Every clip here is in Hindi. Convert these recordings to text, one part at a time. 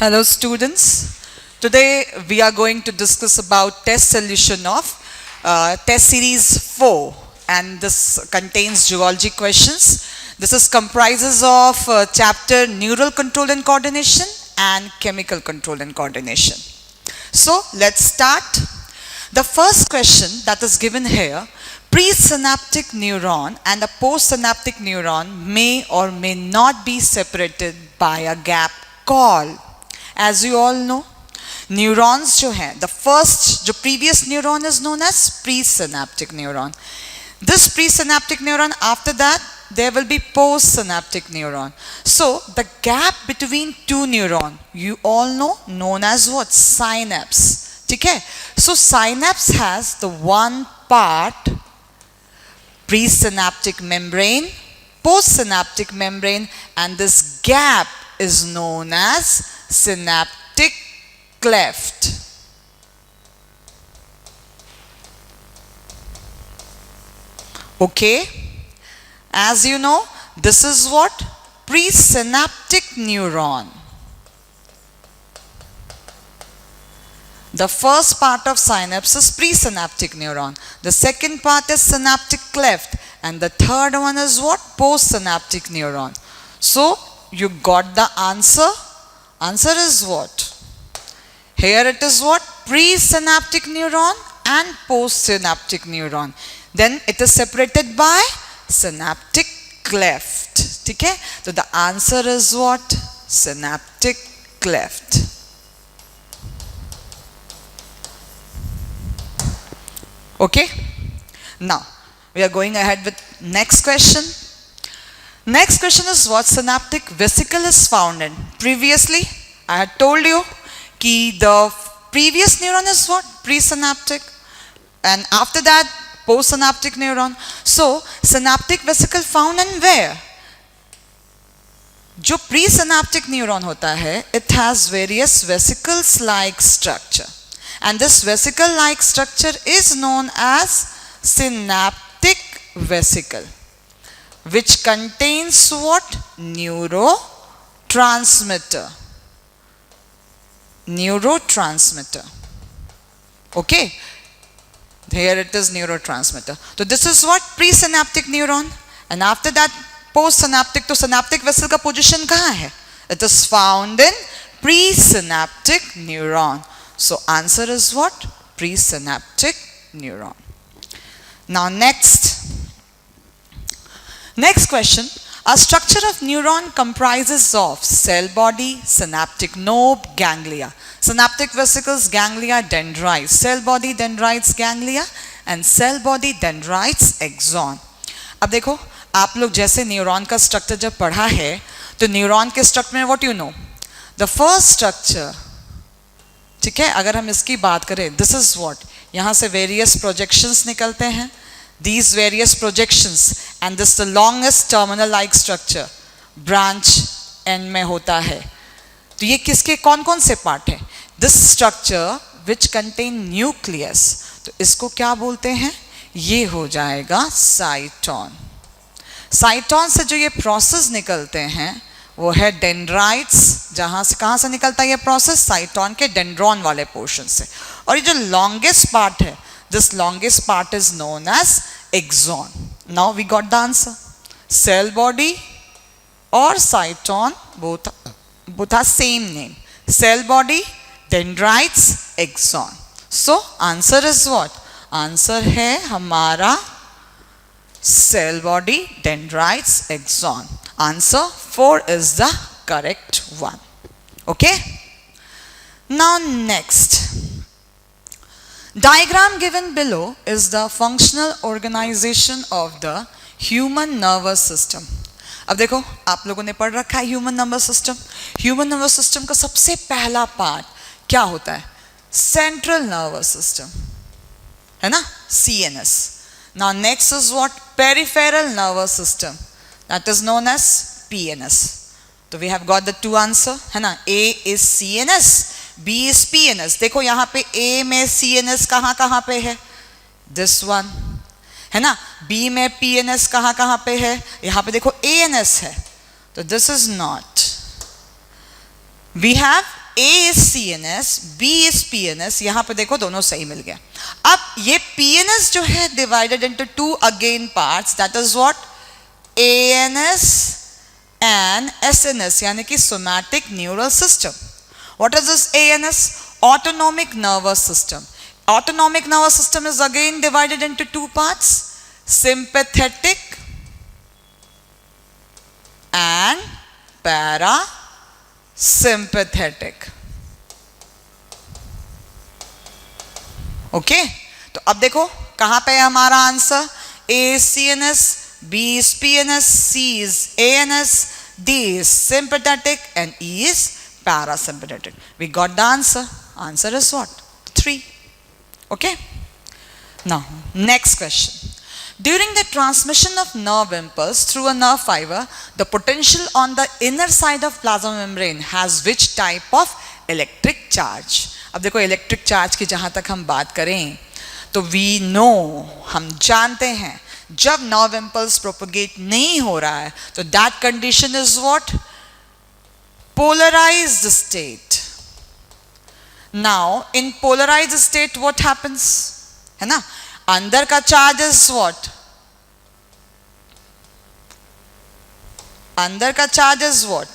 Hello students. Today we are going to discuss about test solution of test series 4, and this contains geology questions. This is comprises of chapter neural control and coordination and chemical control and coordination. So let's start. The first question that is given here: presynaptic neuron and a postsynaptic neuron may or may not be separated by a gap called. As you all know, neurons जो हैं, the first जो previous neuron is known as presynaptic neuron. This presynaptic neuron, after that there will be postsynaptic neuron. So the gap between two neurons, you all know, known as what? Synapse. ठीक है? So synapse has the one part presynaptic membrane, postsynaptic membrane, and this gap is known as synaptic cleft. Okay, as you know, this is what? Presynaptic neuron. The first part of synapse is presynaptic neuron. The second part is synaptic cleft, and the third one is what? Postsynaptic neuron. So you got the answer. Answer is what? Here it is what? Presynaptic neuron and postsynaptic neuron. Then it is separated by synaptic cleft. ठीक है? So the answer is what? Synaptic cleft. Okay? Now we are going ahead with next question. Next question is what synaptic vesicle is found in. Previously I had told you कि the previous neuron is what? Presynaptic, and after that postsynaptic neuron. So synaptic vesicle found in where? जो presynaptic neuron होता है, it has various vesicles like structure, and this vesicle like structure is known as synaptic vesicle, which contains what? Neurotransmitter. Okay, here it is, neurotransmitter. So this is what? Presynaptic neuron, and after that postsynaptic. तो synaptic vesicle का position कहाँ है? It is found in presynaptic neuron. So answer is what? Presynaptic neuron. Now next question. A structure of neuron comprises of cell body, synaptic knob, ganglia. Synaptic vesicles, ganglia, dendrites. Cell body, dendrites, ganglia, and cell body, dendrites, axon. अब देखो, आप लोग जैसे न्यूरॉन का स्ट्रक्चर जब पढ़ा है, तो न्यूरॉन के स्ट्रक्चर में what you know? The first structure, ठीक है, अगर हम इसकी बात करें, दिस इज व्हाट? यहाँ से वेरियस प्रोजेक्शंस निकलते हैं. These various projections, and this the longest terminal like structure branch end में होता है. तो ये किसके कौन कौन से पार्ट हैं? This structure which contain nucleus, तो इसको क्या बोलते हैं? ये हो जाएगा साइटोन. साइटोन से जो ये प्रोसेस निकलते हैं वो है डेंड्राइट्स. जहाँ से कहाँ से निकलता है ये प्रोसेस? साइटोन के डेंड्रॉन वाले पोर्शन से. और ये जो लॉन्गेस्ट पार्ट है, this longest part is known as axon. Now we got the answer. Cell body or cyton, both are same name. Cell body, dendrites, axon. So answer is what? Answer है हमारा cell body, dendrites, axon. Answer 4 is the correct one. Okay? Now next. Diagram given below is the functional organization of the human nervous system. अब देखो, आप लोगों ने पढ़ रखा है human nervous system. Human nervous system का सबसे पहला पार्ट क्या होता है? सेंट्रल नर्वस सिस्टम, है ना? CNS. Now next is what? Peripheral nervous system, that is known as PNS. So we have got the two answer, है ना? A is CNS, B is PNS. देखो यहाँ पे A में CNS कहाँ कहाँ पे है? This one, है ना? B में PNS कहाँ कहाँ पे है? यहाँ पे देखो ANS है. So this is not. We have A is CNS, B is PNS, यहां पे देखो दोनों सही मिल गया. अब ये PNS जो है divided into two again parts, that is what? ANS and SNS, यानी कि somatic neural system. What is this ANS? Autonomic nervous system. Autonomic nervous system is again divided into two parts, sympathetic and parasympathetic. Okay तो अब देखो कहां पे है हमारा answer. A is CNS, B is PNS, C is ANS, D is sympathetic and E is parasympathetic. We got the answer. Answer is what? 3. Okay. Now next question. During the transmission of nerve impulse through a nerve fiber, the potential on the inner side of plasma membrane has which type of electric charge? अब देखो इलेक्ट्रिक चार्ज की जहां तक हम बात करें तो we know, हम जानते हैं जब nerve impulse propagate नहीं हो रहा है तो that condition is what? Polarized state. Now in polarized state what happens? है ना, अंदर का चार्ज इज व्हाट? अंदर का चार्ज इज व्हाट?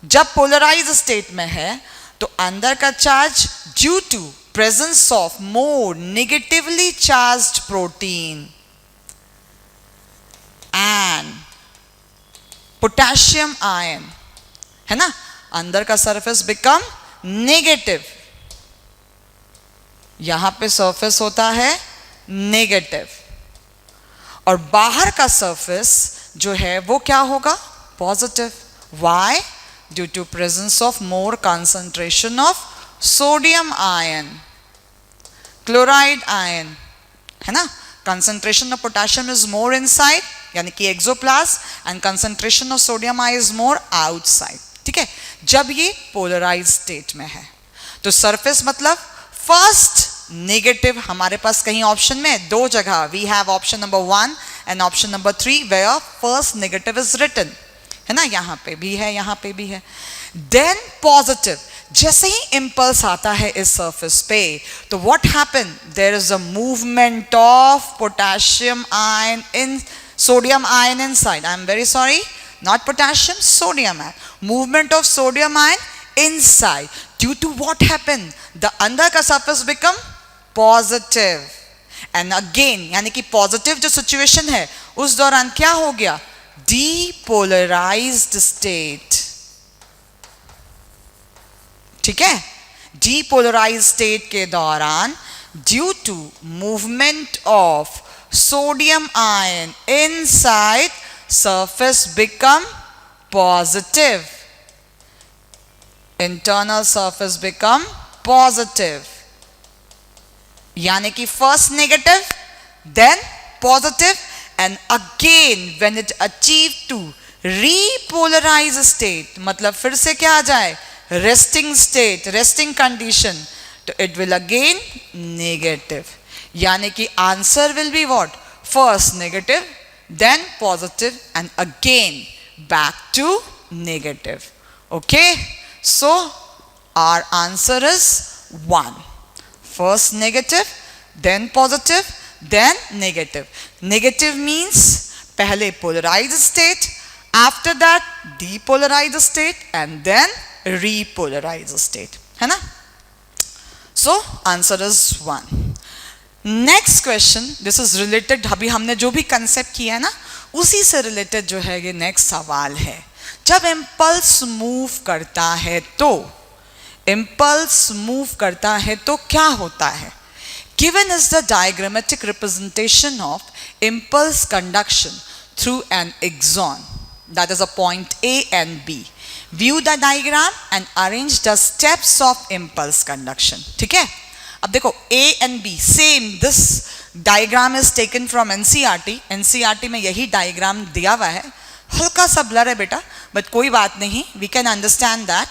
जब पोलराइज स्टेट में है तो अंदर का charge due to presence of more negatively charged protein and potassium ion, है ना, अंदर का सरफेस बिकम नेगेटिव. यहां पे सरफेस होता है नेगेटिव और बाहर का सरफेस जो है वो क्या होगा? Positive. Why? Due to presence of more concentration of sodium ion, chloride ion, है ना. Concentration of potassium is more inside यानी कि axoplasm and concentration of sodium ion is more outside. ठीक है, जब ये पोलराइज स्टेट में है तो सरफेस मतलब फर्स्ट नेगेटिव. हमारे पास कहीं ऑप्शन में दो जगह we have option number 1 and option number 3 where first negative is written, है ना, यहां पे भी है, यहां पे भी है. Then positive. जैसे ही इंपल्स आता है इस सरफेस पे तो what happen? There is a movement of potassium ion in sodium ion inside. I am very sorry, not potassium, sodium ion. Movement of sodium ion inside. Due to what happened? The अंदर का surface become positive. And again, यानी कि positive जो situation है उस दौरान क्या हो गया? Depolarized state. ठीक है, depolarized state के दौरान due to movement of sodium ion inside surface become positive. Internal surface become positive. यानी कि first negative, then positive, and again when it achieve to repolarize state, मतलब फिर से क्या आ जाए? Resting state, resting condition, तो it will again negative. यानी कि answer will be what? First negative, then positive, and again back to negative. Okay, so our answer is 1. First negative, then positive, then negative. Negative means पहले polarized state, after that depolarized state, and then repolarized state, है ना. So answer is 1. Next question, this is related, अभी हमने जो भी कंसेप्ट किया है ना उसी से रिलेटेड जो है ये नेक्स्ट सवाल है. जब इम्पल्स मूव करता है तो क्या होता है? Given is the diagrammatic representation of impulse conduction through an axon, that is a point A and B. View the diagram and arrange the steps of impulse conduction. ठीक है, अब देखो A and B same. This diagram is taken from NCERT. NCERT में यही डायग्राम दिया हुआ है, हल्का सा ब्लर है बेटा, बट कोई बात नहीं, we can understand that.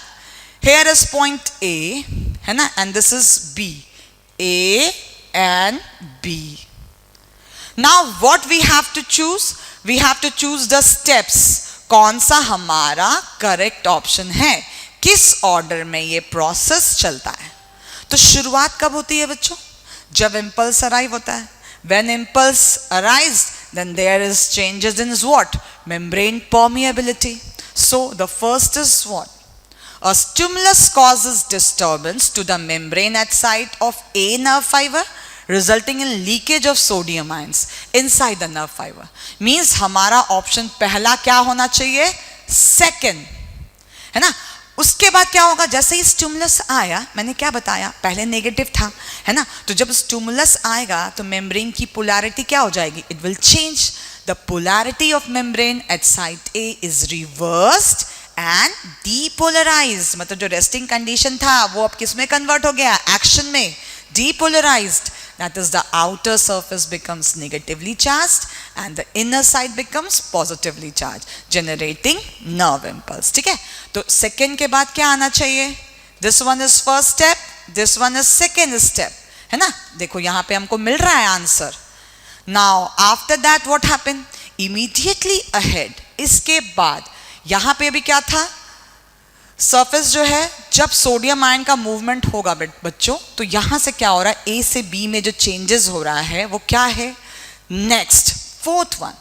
Here is point A, है ना, and this is B. A and B. Now what we have to choose? We have to choose the steps. कौन सा हमारा करेक्ट ऑप्शन है? किस ऑर्डर में ये प्रोसेस चलता है? तो शुरुआत कब होती है बच्चों? जब इम्पल्स अराइव होता है. When impulse arises, then there is changes in what? Membrane permeability. So the first is what? A stimulus causes disturbance to the membrane at site of a nerve fiber, resulting in leakage of sodium ions inside the nerve fiber. Means हमारा ऑप्शन पहला क्या होना चाहिए? सेकेंड, है ना. उसके बाद क्या होगा? जैसे ही स्टिमुलस आया, मैंने क्या बताया, पहले नेगेटिव था, है ना. तो जब स्टिमुलस आएगा तो मेम्ब्रेन की पोलैरिटी क्या हो जाएगी? It will change. The polarity of membrane at site A is reversed and depolarised. मतलब जो रेस्टिंग कंडीशन था वो अब किस में कन्वर्ट हो गया? एक्शन में. Depolarized, that is the outer surface becomes negatively charged and the inner side becomes positively charged, generating nerve impulse. ठीक है. तो सेकेंड के बाद क्या आना चाहिए? This one is first step, this one is second step, है ना. देखो यहाँ पे हमको मिल रहा है answer. Now after that what happened? Immediately ahead, इसके बाद यहाँ पे अभी क्या था? सरफेस जो है, जब सोडियम आयन का मूवमेंट होगा बच्चों, तो यहां से क्या हो रहा है? ए से बी में जो चेंजेस हो रहा है वो क्या है? Next fourth one,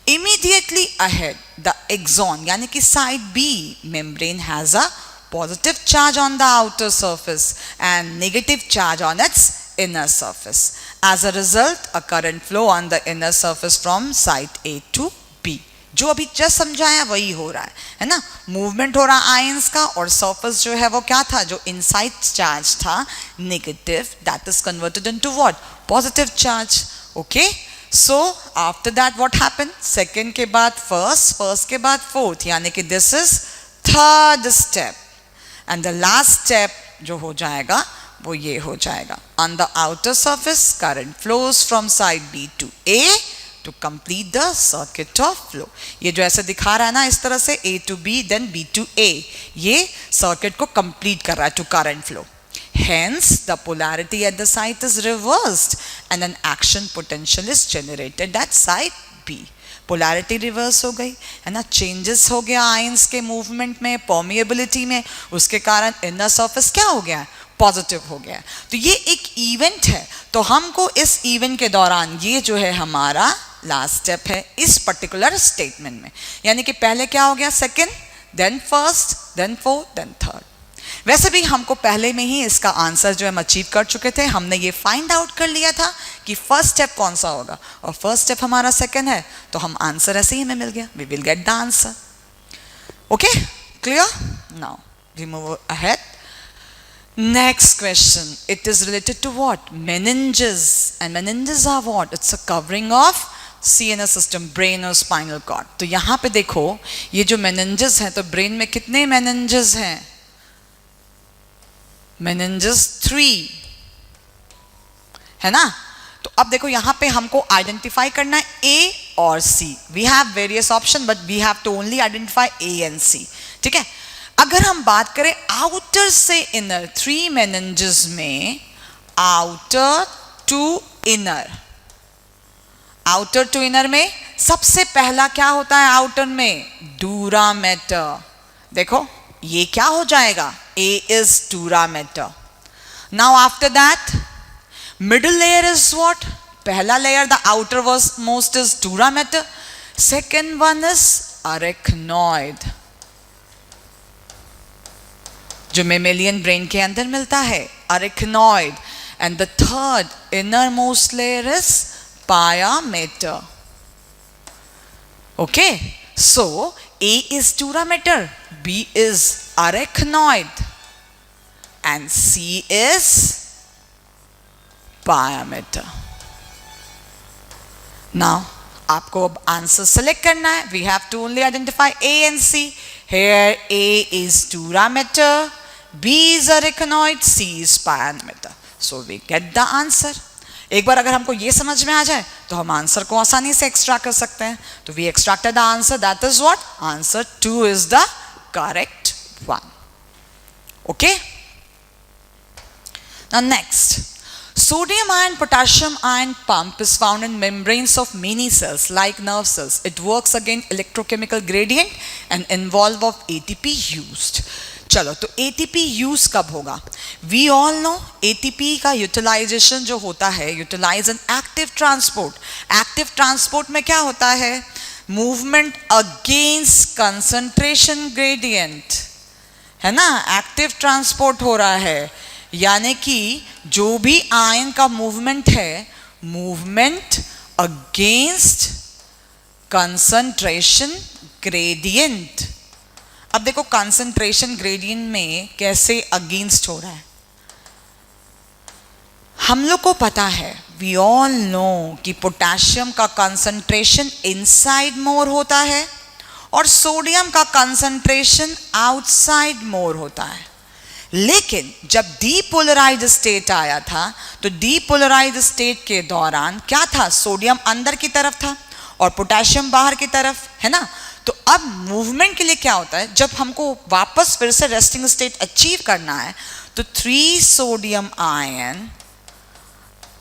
immediately ahead the axon, यानी कि side B membrane has a positive charge on the outer surface and negative charge on its inner surface. As a result, a current flow on the inner surface from site A to B. जो अभी जस्ट समझाया वही हो रहा है ना. मूवमेंट हो रहा आयंस का, और सरफेस जो है वो क्या था? जो इनसाइड चार्ज था negative, that is converted into what? Positive charge. Okay. So after that what happened? Second के बाद फर्स्ट, फर्स्ट के बाद फोर्थ, यानी कि this is third step. And the last step जो हो जाएगा वो ये हो जाएगा. On the outer surface current flows from side B to A to complete the circuit of flow. ये जो ऐसे दिखा रहा है ना इस तरह से, A to B then B to A, ये सर्किट को कंप्लीट कर रहा है to current flow. Hence the polarity at the site is reversed and an action potential is generated at site B. Polarity reverse हो गई, है ना. चेंजेस हो गया आयंस के मूवमेंट में, परमिएबिलिटी में, उसके कारण इनर सरफेस क्या हो गया? पॉजिटिव हो गया. तो ये एक इवेंट है. तो हमको इस इवेंट के दौरान, ये जो है हमारा लास्ट स्टेप है इस पर्टिकुलर स्टेटमेंट में, यानी कि पहले क्या हो गया? Second, then first, then fourth, then third. वैसे भी हमको पहले में ही इसका आंसर जो हम अचीव कर चुके थे. हमने ये फाइंड आउट कर लिया था कि फर्स्ट स्टेप कौन सा होगा, और फर्स्ट स्टेप हमारा सेकंड है, तो हम आंसर ऐसे ही हमें मिल गया. We will get the answer. Okay, clear? Now we move ahead. Next question, it is related to what? Meninges. And meninges are what? It's a covering of CNS system, brain और spinal cord. तो यहाँ पे देखो, ये जो meninges हैं, तो brain में कितने meninges हैं? meninges 3, है ना. तो अब देखो यहाँ पे हमको आइडेंटिफाई करना है A और C. We have various options, but we have to only identify A and C. ठीक है. अगर हम बात करें आउटर से इनर, 3 meninges में outer to inner, outer to inner में सबसे पहला क्या होता है? आउटर में डूरा मैटर. देखो ये क्या हो जाएगा? A is dura mater. Now after that middle layer is what? पहला layer the outer was most is dura mater. Second one is arachnoid, जो मेमेलियन ब्रेन के अंदर मिलता है, arachnoid. And the third inner most layer is pia mater. Okay, so A is dura mater, B is arachnoid, and C is pia mater. Now आपको अब आंसर सेलेक्ट करना है. We have to only identify A and C. Here A is dura mater, B is arachnoid, C is pia mater. So we get the answer. एक बार अगर हमको ये समझ में आ जाए तो हम आंसर को आसानी से एक्सट्रैक्ट कर सकते हैं. तो we extracted the answer, that is what? Answer 2 is the correct one. Okay, now next, sodium ion potassium ion pump is found in membranes of many cells like nerve cells. It works against electrochemical gradient and involve of ATP used. चलो, तो एटीपी यूज कब होगा? वी ऑल नो एटीपी का यूटिलाइजेशन जो होता है, utilise in active transport. Active transport में क्या होता है? मूवमेंट अगेंस्ट कंसंट्रेशन ग्रेडियंट, है ना. एक्टिव ट्रांसपोर्ट हो रहा है, यानी कि जो भी आयन का मूवमेंट है, मूवमेंट अगेंस्ट कंसंट्रेशन ग्रेडियंट. अब देखो कंसंट्रेशन ग्रेडियंट में कैसे अगेंस्ट हो रहा है. हम लोग को पता है, वी ऑल नो कि पोटेशियम का कंसंट्रेशन इनसाइड मोर होता है और सोडियम का कंसंट्रेशन आउटसाइड मोर होता है. लेकिन जब डीपोलराइज्ड स्टेट आया था, तो डीपोलराइज्ड स्टेट के दौरान क्या था? सोडियम अंदर की तरफ था और पोटेशियम बाहर की तरफ, है ना. तो अब मूवमेंट के लिए क्या होता है? जब हमको वापस फिर से रेस्टिंग स्टेट अचीव करना है, तो 3 सोडियम आयन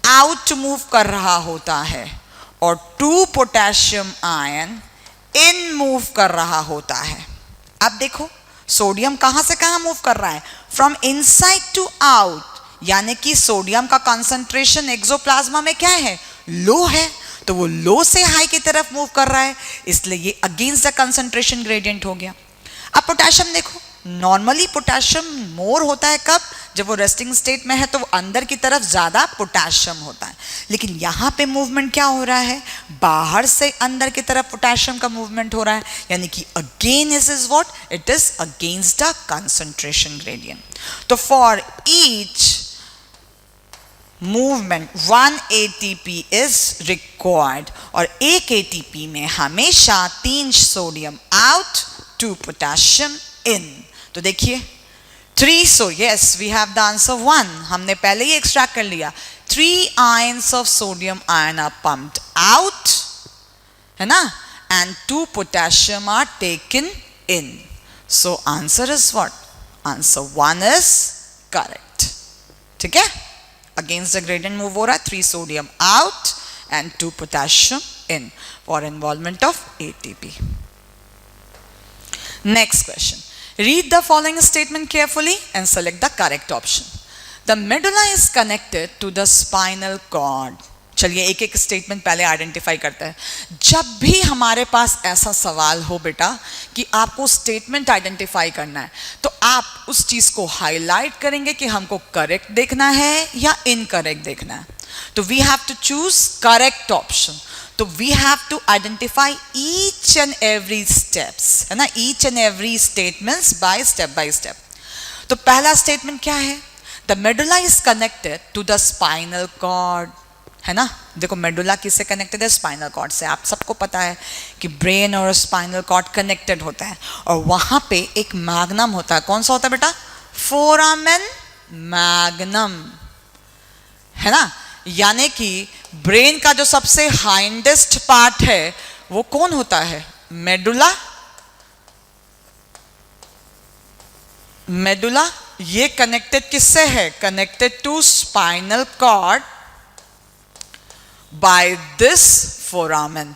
आउट मूव कर रहा होता है और 2 पोटेशियम आयन इन मूव कर रहा होता है. अब देखो सोडियम कहां से कहां मूव कर रहा है? फ्रॉम इनसाइड टू आउट, यानी कि सोडियम का कंसंट्रेशन एक्सोप्लाज्मा में क्या है? लो है, तो वो लो से हाई की तरफ मूव कर रहा है, इसलिए ये अगेंस्ट द कंसंट्रेशन ग्रेडियंट हो गया. अब पोटेशियम देखो, नॉर्मली पोटेशियम मोर होता है कब? जब वो रेस्टिंग स्टेट में है, तो वो अंदर की तरफ ज्यादा पोटेशियम होता है. लेकिन यहाँ पे मूवमेंट क्या हो रहा है? बाहर से अंदर की तरफ पोटेशियम का मूवमेंट हो रहा है, यानी कि again is what? It is against the concentration gradient. तो for each movement 1 ATP is required, और एक ATP में हमेशा 3 सोडियम आउट, 2 पोटेशियम इन. तो देखिए 3, so yes we have the answer 1, हमने पहले ही एक्सट्रैक्ट कर लिया. 3 ions of sodium ion are pumped out, है ना, and 2 potassium are taken in. So answer is what? Answer 1 is correct. ठीक है, against the gradient move हो रहा है, 3 sodium out and 2 potassium in for involvement of ATP. Next question. Read the following statement carefully and select the correct option. The medulla is connected to the spinal cord. चलिए एक एक स्टेटमेंट पहले आइडेंटिफाई करते हैं. जब भी हमारे पास ऐसा सवाल हो बेटा कि आपको स्टेटमेंट आइडेंटिफाई करना है, तो आप उस चीज को हाईलाइट करेंगे कि हमको करेक्ट देखना है या इनकरेक्ट देखना है. तो we have to choose correct option. तो we have to identify each and every steps, है ना, each and every statements by step. तो पहला स्टेटमेंट क्या है? The medulla is connected to the spinal cord, है ना. देखो मेडुला किससे कनेक्टेड है? स्पाइनल कॉर्ड से. आप सबको पता है कि ब्रेन और स्पाइनल कॉर्ड कनेक्टेड होता है, और वहां पे एक मैग्नम होता है. कौन सा होता है बेटा? फोरामेन मैग्नम, है ना. यानी कि ब्रेन का जो सबसे हाइंडेस्ट पार्ट है वो कौन होता है? मेडुला. मेडुला ये कनेक्टेड किससे है? Connected to spinal cord by this foramen.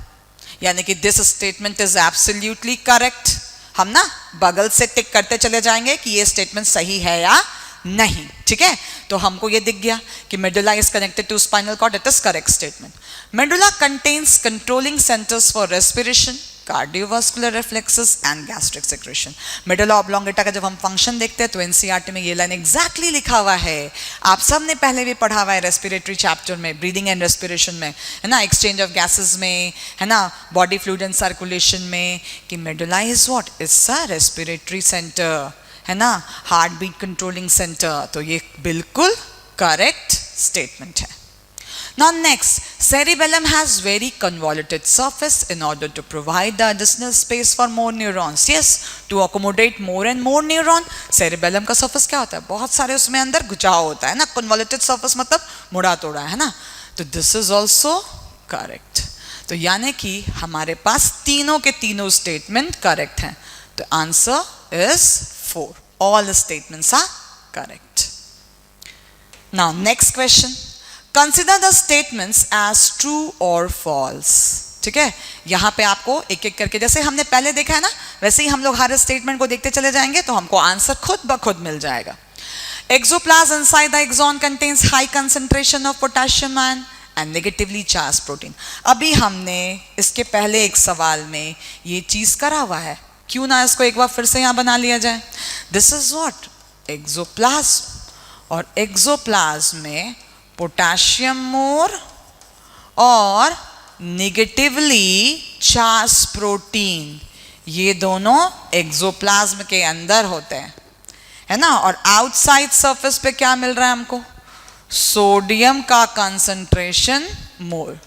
यानी कि this statement is absolutely correct. हम ना बगल से टिक करते चले जाएंगे कि ये स्टेटमेंट सही है या नहीं. ठीक है, तो हमको ये दिख गया कि medulla is connected to spinal cord. It is correct statement. Medulla contains controlling centres for respiration, cardiovascular reflexes and gastric secretion. Medulla oblongata का जब हम फंक्शन देखते हैं तो एनसीईआरटी में ये लाइन एग्जैक्टली लिखा हुआ है. आप सब ने पहले भी पढ़ा हुआ है रेस्पिरेटरी चैप्टर में, ब्रीदिंग एंड रेस्पिरेशन में, है ना, एक्सचेंज ऑफ गैसेस में, है ना, बॉडी फ्लूइड एंड सर्कुलेशन में, कि medulla is what? It's a respiratory centre, है ना, हार्ट बीट कंट्रोलिंग सेंटर. तो ये बिल्कुल करेक्ट स्टेटमेंट है. Now next, cerebellum has very convoluted surface in order to provide the additional space for more neurons. Yes, to accommodate more and more neuron, cerebellum का surface क्या होता है? बहुत सारे उसमें अंदर गुचाव होता है ना. convoluted surface मतलब मुड़ा तोड़ा, है ना. तो this is also correct. तो यानी कि हमारे पास तीनों के तीनों स्टेटमेंट करेक्ट हैं. तो answer is 4. All the statements are correct. Now next question. Consider the statements as true or false. ठीक है, यहाँ पे आपको एक एक करके जैसे हमने पहले देखा है ना, वैसे ही हम लोग हर स्टेटमेंट को देखते चले जाएंगे तो हमको आंसर खुद ब खुद मिल जाएगा. Exoplasm inside the axon contains high concentration of potassium ion and negatively charged protein. अभी हमने इसके पहले एक सवाल में ये चीज करा हुआ है, क्यों ना इसको एक बार फिर से यहाँ बना लिया जाए. This is what? Exoplasm. और एक्सोप्लाज्म में पोटाशियम मोर और नेगेटिवली चार्ज प्रोटीन, ये दोनों एक्सोप्लाज्म के अंदर होते हैं, है ना. और आउटसाइड सरफेस पे क्या मिल रहा है हमको? सोडियम का कंसंट्रेशन मोर,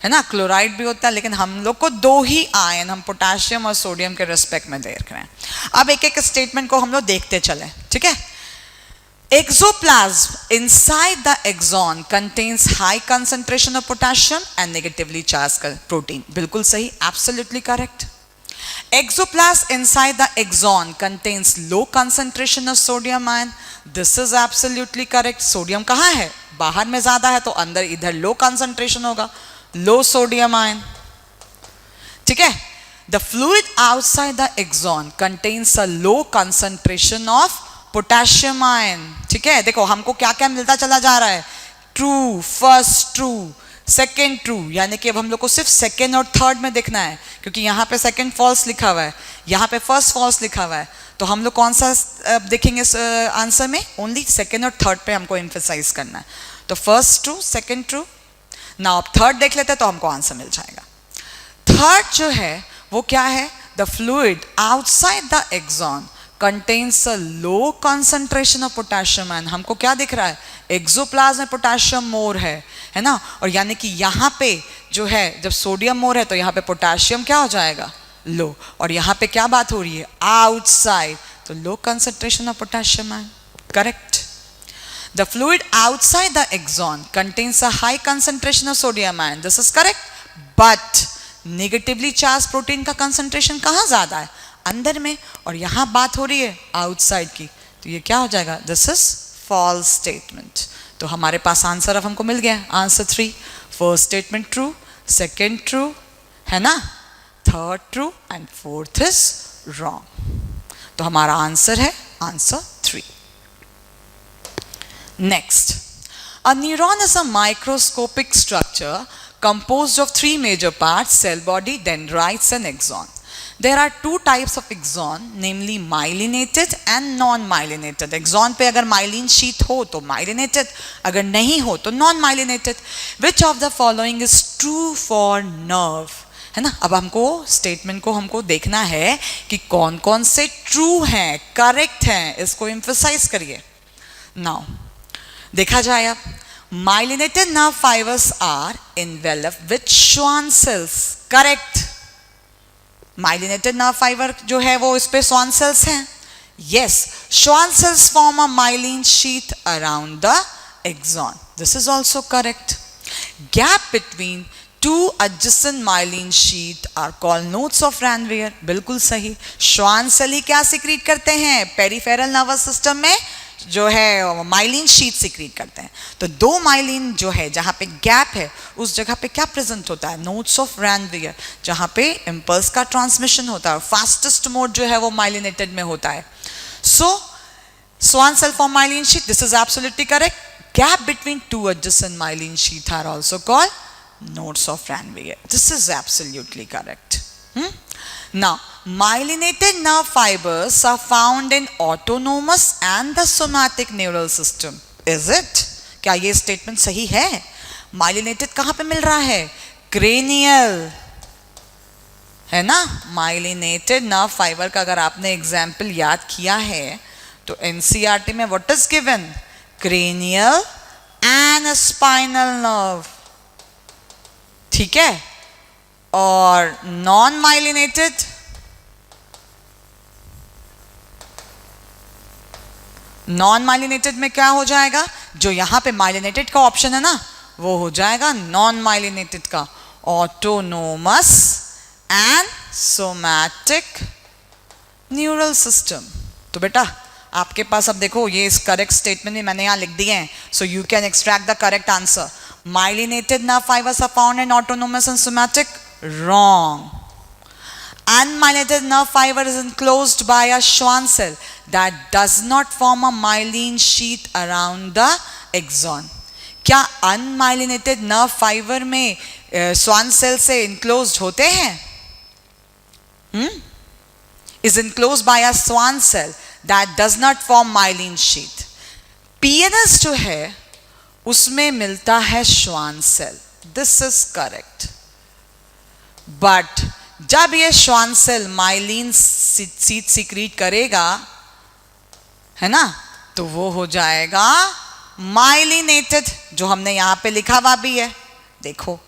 है ना. क्लोराइड भी होता है, लेकिन हम लोग को दो ही आयन हम पोटाशियम और सोडियम के रिस्पेक्ट में देख रहे हैं. अब एक एक स्टेटमेंट को हम लोग देखते चले, ठीक है. Exoplasm inside the axon contains high concentration of potassium and negatively charged protein. बिल्कुल सही, absolutely correct. Exoplasm inside the axon contains low concentration of sodium ion. This is absolutely correct. Sodium कहाँ है? बाहर में ज्यादा है, तो अंदर इधर low concentration होगा, low sodium ion. ठीक है. The fluid outside the axon contains a low concentration of potassium ion. ठीक है, देखो हमको क्या क्या मिलता चला जा रहा है. True, first true, second true, यानी कि अब हम लोग को सिर्फ सेकेंड और थर्ड में देखना है, क्योंकि यहाँ पे सेकेंड फॉल्स लिखा हुआ है, यहाँ पे फर्स्ट फॉल्स लिखा हुआ है. तो हम लोग कौन सा देखेंगे इस आंसर में? ओनली सेकेंड और थर्ड पे हमको एम्फेसाइज करना है. तो फर्स्ट ट्रू, सेकेंड ट्रू. ना अब थर्ड देख लेते हैं तो हमको आंसर मिल जाएगा. थर्ड जो है वो क्या है? The fluid outside the axon contains a low concentration of potassium ion. हमको क्या दिख रहा है? एक्सोप्लाज्म में पोटाशियम मोर है ना. और यानी कि यहाँ पे जो है, जब सोडियम मोर है तो यहाँ पे पोटाशियम क्या हो जाएगा? लो. और यहाँ पे क्या बात हो रही है? आउटसाइड, तो low concentration of potassium ion. Correct. The fluid outside the axon contains a high concentration of sodium ion. This is correct. But negatively charged protein का concentration कहाँ ज्यादा है? अंदर में. और यहां बात हो रही है आउटसाइड की, तो ये क्या हो जाएगा? This is false statement. तो हमारे पास आंसर अब हमको मिल गया, answer 3. First statement true, second true, है ना, third true and fourth is wrong. तो हमारा आंसर है answer 3. Next, a neuron is a microscopic structure composed of 3 major parts: cell body, dendrites and axon. There are 2 types of axon, namely myelinated and non-myelinated. Axon पे अगर myelin sheath हो तो myelinated, अगर नहीं हो तो non-myelinated. Which of the following is true for nerve? है ना. अब हमको स्टेटमेंट को हमको देखना है कि कौन कौन से ट्रू हैं, करेक्ट हैं, इसको एम्फसाइज करिए. नाउ देखा जाए, अब myelinated nerve fibers are enveloped with Schwann cells. Correct. Myelinated nerve fiber जो है वो इस पे Schwann cells हैं. Yes, Schwann cells form a myelin sheath around the axon. This is also correct. Gap between 2 adjacent myelin sheath are called nodes of Ranvier. बिल्कुल सही. Schwann cell ही क्या सिक्रीट करते हैं? पेरिफेरल नर्वस सिस्टम में जो है माइलिन शीट सिक्रीट करते हैं. तो 2 माइलिन जो है जहाँ पे गैप है उस जगह पे क्या प्रेजेंट होता है? नोड्स ऑफ रैनवियर, जहाँ पे इम्पल्स का ट्रांसमिशन होता है. फास्टेस्ट मोड जो है वो माइलिनेटेड में होता है. सो Schwann cell form myelin sheath. This is absolutely correct. Gap between 2 adjacent myelin sheath are also called nodes of Ranvier. This is absolutely correct. Now, myelinated nerve fibers are found in autonomous and the somatic neural system. Is it? क्या ये स्टेटमेंट सही है? myelinated कहाँ पे मिल रहा है? cranial, है ना. myelinated nerve fiber का अगर आपने एग्जाम्पल याद किया है तो NCERT में what is given? cranial and spinal nerve. ठीक है. और नॉन माइलिनेटेड, नॉन माइलिनेटेड में क्या हो जाएगा? जो यहां पे माइलिनेटेड का ऑप्शन है ना, वो हो जाएगा नॉन माइलिनेटेड का autonomous and somatic neural system. तो बेटा आपके पास अब देखो ये इस करेक्ट स्टेटमेंट में मैंने यहां लिख दिए हैं, so you can extract the correct answer. Myelinated nerve fibers are found in autonomous and somatic Wrong. Unmyelinated nerve fiber is enclosed by a Schwann cell that does not form a myelin sheath around the axon. क्या अनमाइलिनेटेड नर्व फाइबर में स्वान सेल से इनक्लोज्ड होते हैं? Is enclosed by a Schwann cell that does not form myelin sheath. PNS जो है उसमें मिलता है Schwann cell. This is correct. But जब ये Schwann cell myelin sheath secrete करेगा, है ना, तो वो हो जाएगा माइलिनेटेड, जो हमने यहां पे लिखा हुआ भी है, देखो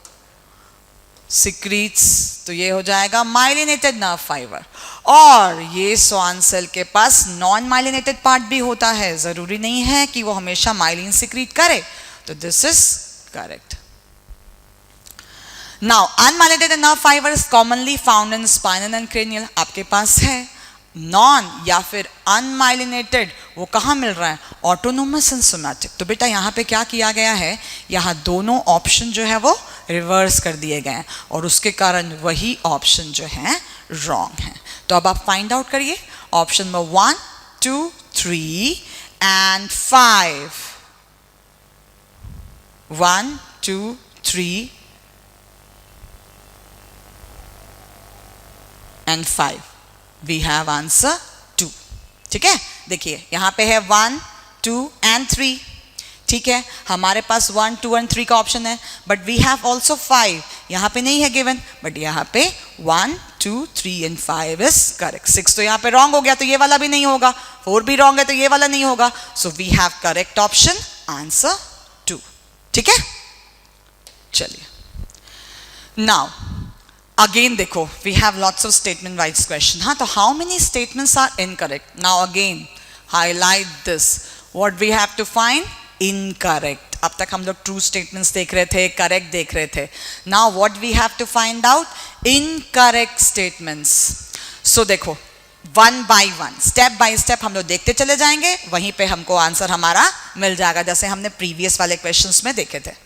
सिक्रीट्स, तो ये हो जाएगा माइलिनेटेड नर्व फाइबर. और ये स्वान सेल के पास नॉन माइलिनेटेड पार्ट भी होता है, जरूरी नहीं है कि वो हमेशा माइलिन सिक्रीट करे. तो this is correct. Now unmyelinated nerve fibre is commonly found in spinal and cranial. आपके पास है नॉन या फिर अनमाइलिनेटेड, वो कहाँ मिल रहा है? Autonomous and somatic. तो बेटा यहाँ पे क्या किया गया है, यहाँ दोनों ऑप्शन जो है वो रिवर्स कर दिए गए हैं और उसके कारण वही ऑप्शन जो है रॉन्ग है. तो अब आप फाइंड आउट करिए option number 1, 2, 3 and 5. 1, 2, 3 and 5. We have answer 2. ठीक है, देखिए यहाँ पे है 1, 2 and 3. ठीक है, हमारे पास 1, 2 and 3 का ऑप्शन है, बट वी हैव ऑल्सो 5. यहाँ पे नहीं है गिवन, बट यहाँ पे 1, 2, 3 and 5 इज करेक्ट. 6 तो यहाँ पे रॉन्ग हो गया, तो ये वाला भी नहीं होगा. 4 भी रॉन्ग है, तो ये वाला नहीं होगा. So we have correct option answer 2. ठीक है, चलिए नाउ अगेन देखो, we have lots of statement wise question. हाँ, तो how many statements are incorrect? Now again highlight this. What we have to find? Incorrect. अब तक हम लोग ट्रू स्टेटमेंट्स देख रहे थे, करेक्ट देख रहे थे. Now what we have to find out? Incorrect statements. So देखो, one by one, step by step हम लोग देखते चले जाएंगे, वहीं पे हमको आंसर हमारा मिल जाएगा, जैसे हमने प्रीवियस वाले क्वेश्चंस में देखे थे.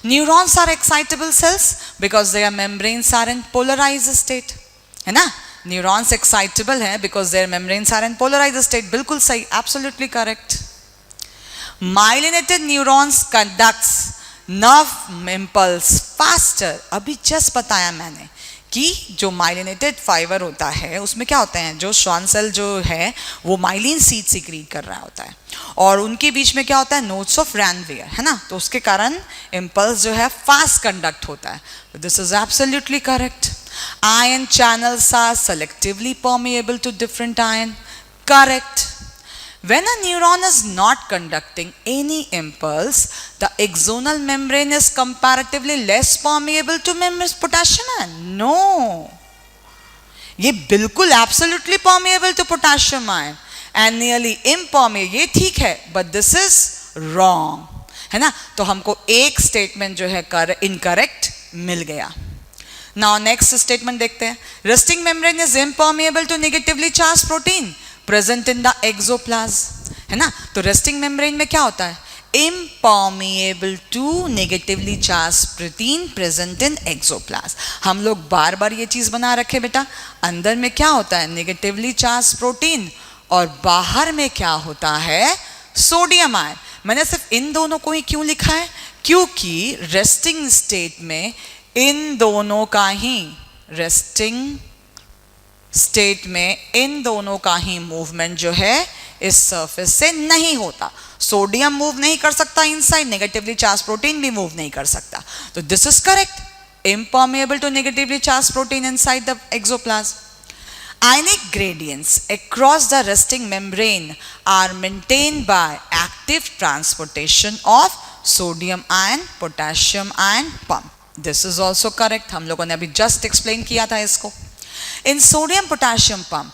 Neurons are excitable cells because their membranes are in polarized state. है ना? Neurons excitable हैं because their membranes are in polarized state. बिल्कुल सही, absolutely correct. Myelinated neurons conducts nerve impulse faster. अभी just बताया मैंने कि जो माइलिनेटेड फाइबर होता है उसमें क्या होता है, जो श्वान सेल जो है वो माइलिन सीट सिक्रीट कर रहा होता है और उनके बीच में क्या होता है, नोड्स ऑफ रैनवियर, है ना, तो उसके कारण इम्पल्स जो है फास्ट कंडक्ट होता है. This is absolutely correct. Ion channels are selectively permeable to different ion. Correct. When a neuron is not conducting any impulse, the axonal membrane is comparatively less permeable to potassium ion. No, ये बिल्कुल absolutely permeable to potassium ion and nearly impermeable. ये ठीक है, but this is wrong, है ना. तो हमको एक स्टेटमेंट जो है इनकरेक्ट मिल गया. Now next स्टेटमेंट देखते हैं. Resting membrane is impermeable to negatively charged protein present in the axoplasm, है ना. तो रेस्टिंग मेम्ब्रेन में क्या होता है, impermeable to negatively charge protein present in axoplasm. हम लोग बार बार ये चीज बना रखे बेटा, अंदर में क्या होता है, नेगेटिवली चार्ज प्रोटीन और बाहर में क्या होता है, सोडियम आयन. मैंने सिर्फ इन दोनों को ही क्यों लिखा है, क्योंकि रेस्टिंग स्टेट में इन दोनों का ही, रेस्टिंग स्टेट में इन दोनों का ही मूवमेंट जो है इस सरफेस से नहीं होता. सोडियम मूव नहीं कर सकता इनसाइड, नेगेटिवली चार्ज प्रोटीन भी मूव नहीं कर सकता. तो this is correct, impermeable to negatively charge protein inside the axoplasm. Ionic gradients across the resting membrane are maintained by active transportation of sodium ion, potassium ion pump. This is also correct. हम लोगों ने अभी just explain किया था इसको. In sodium potassium pump,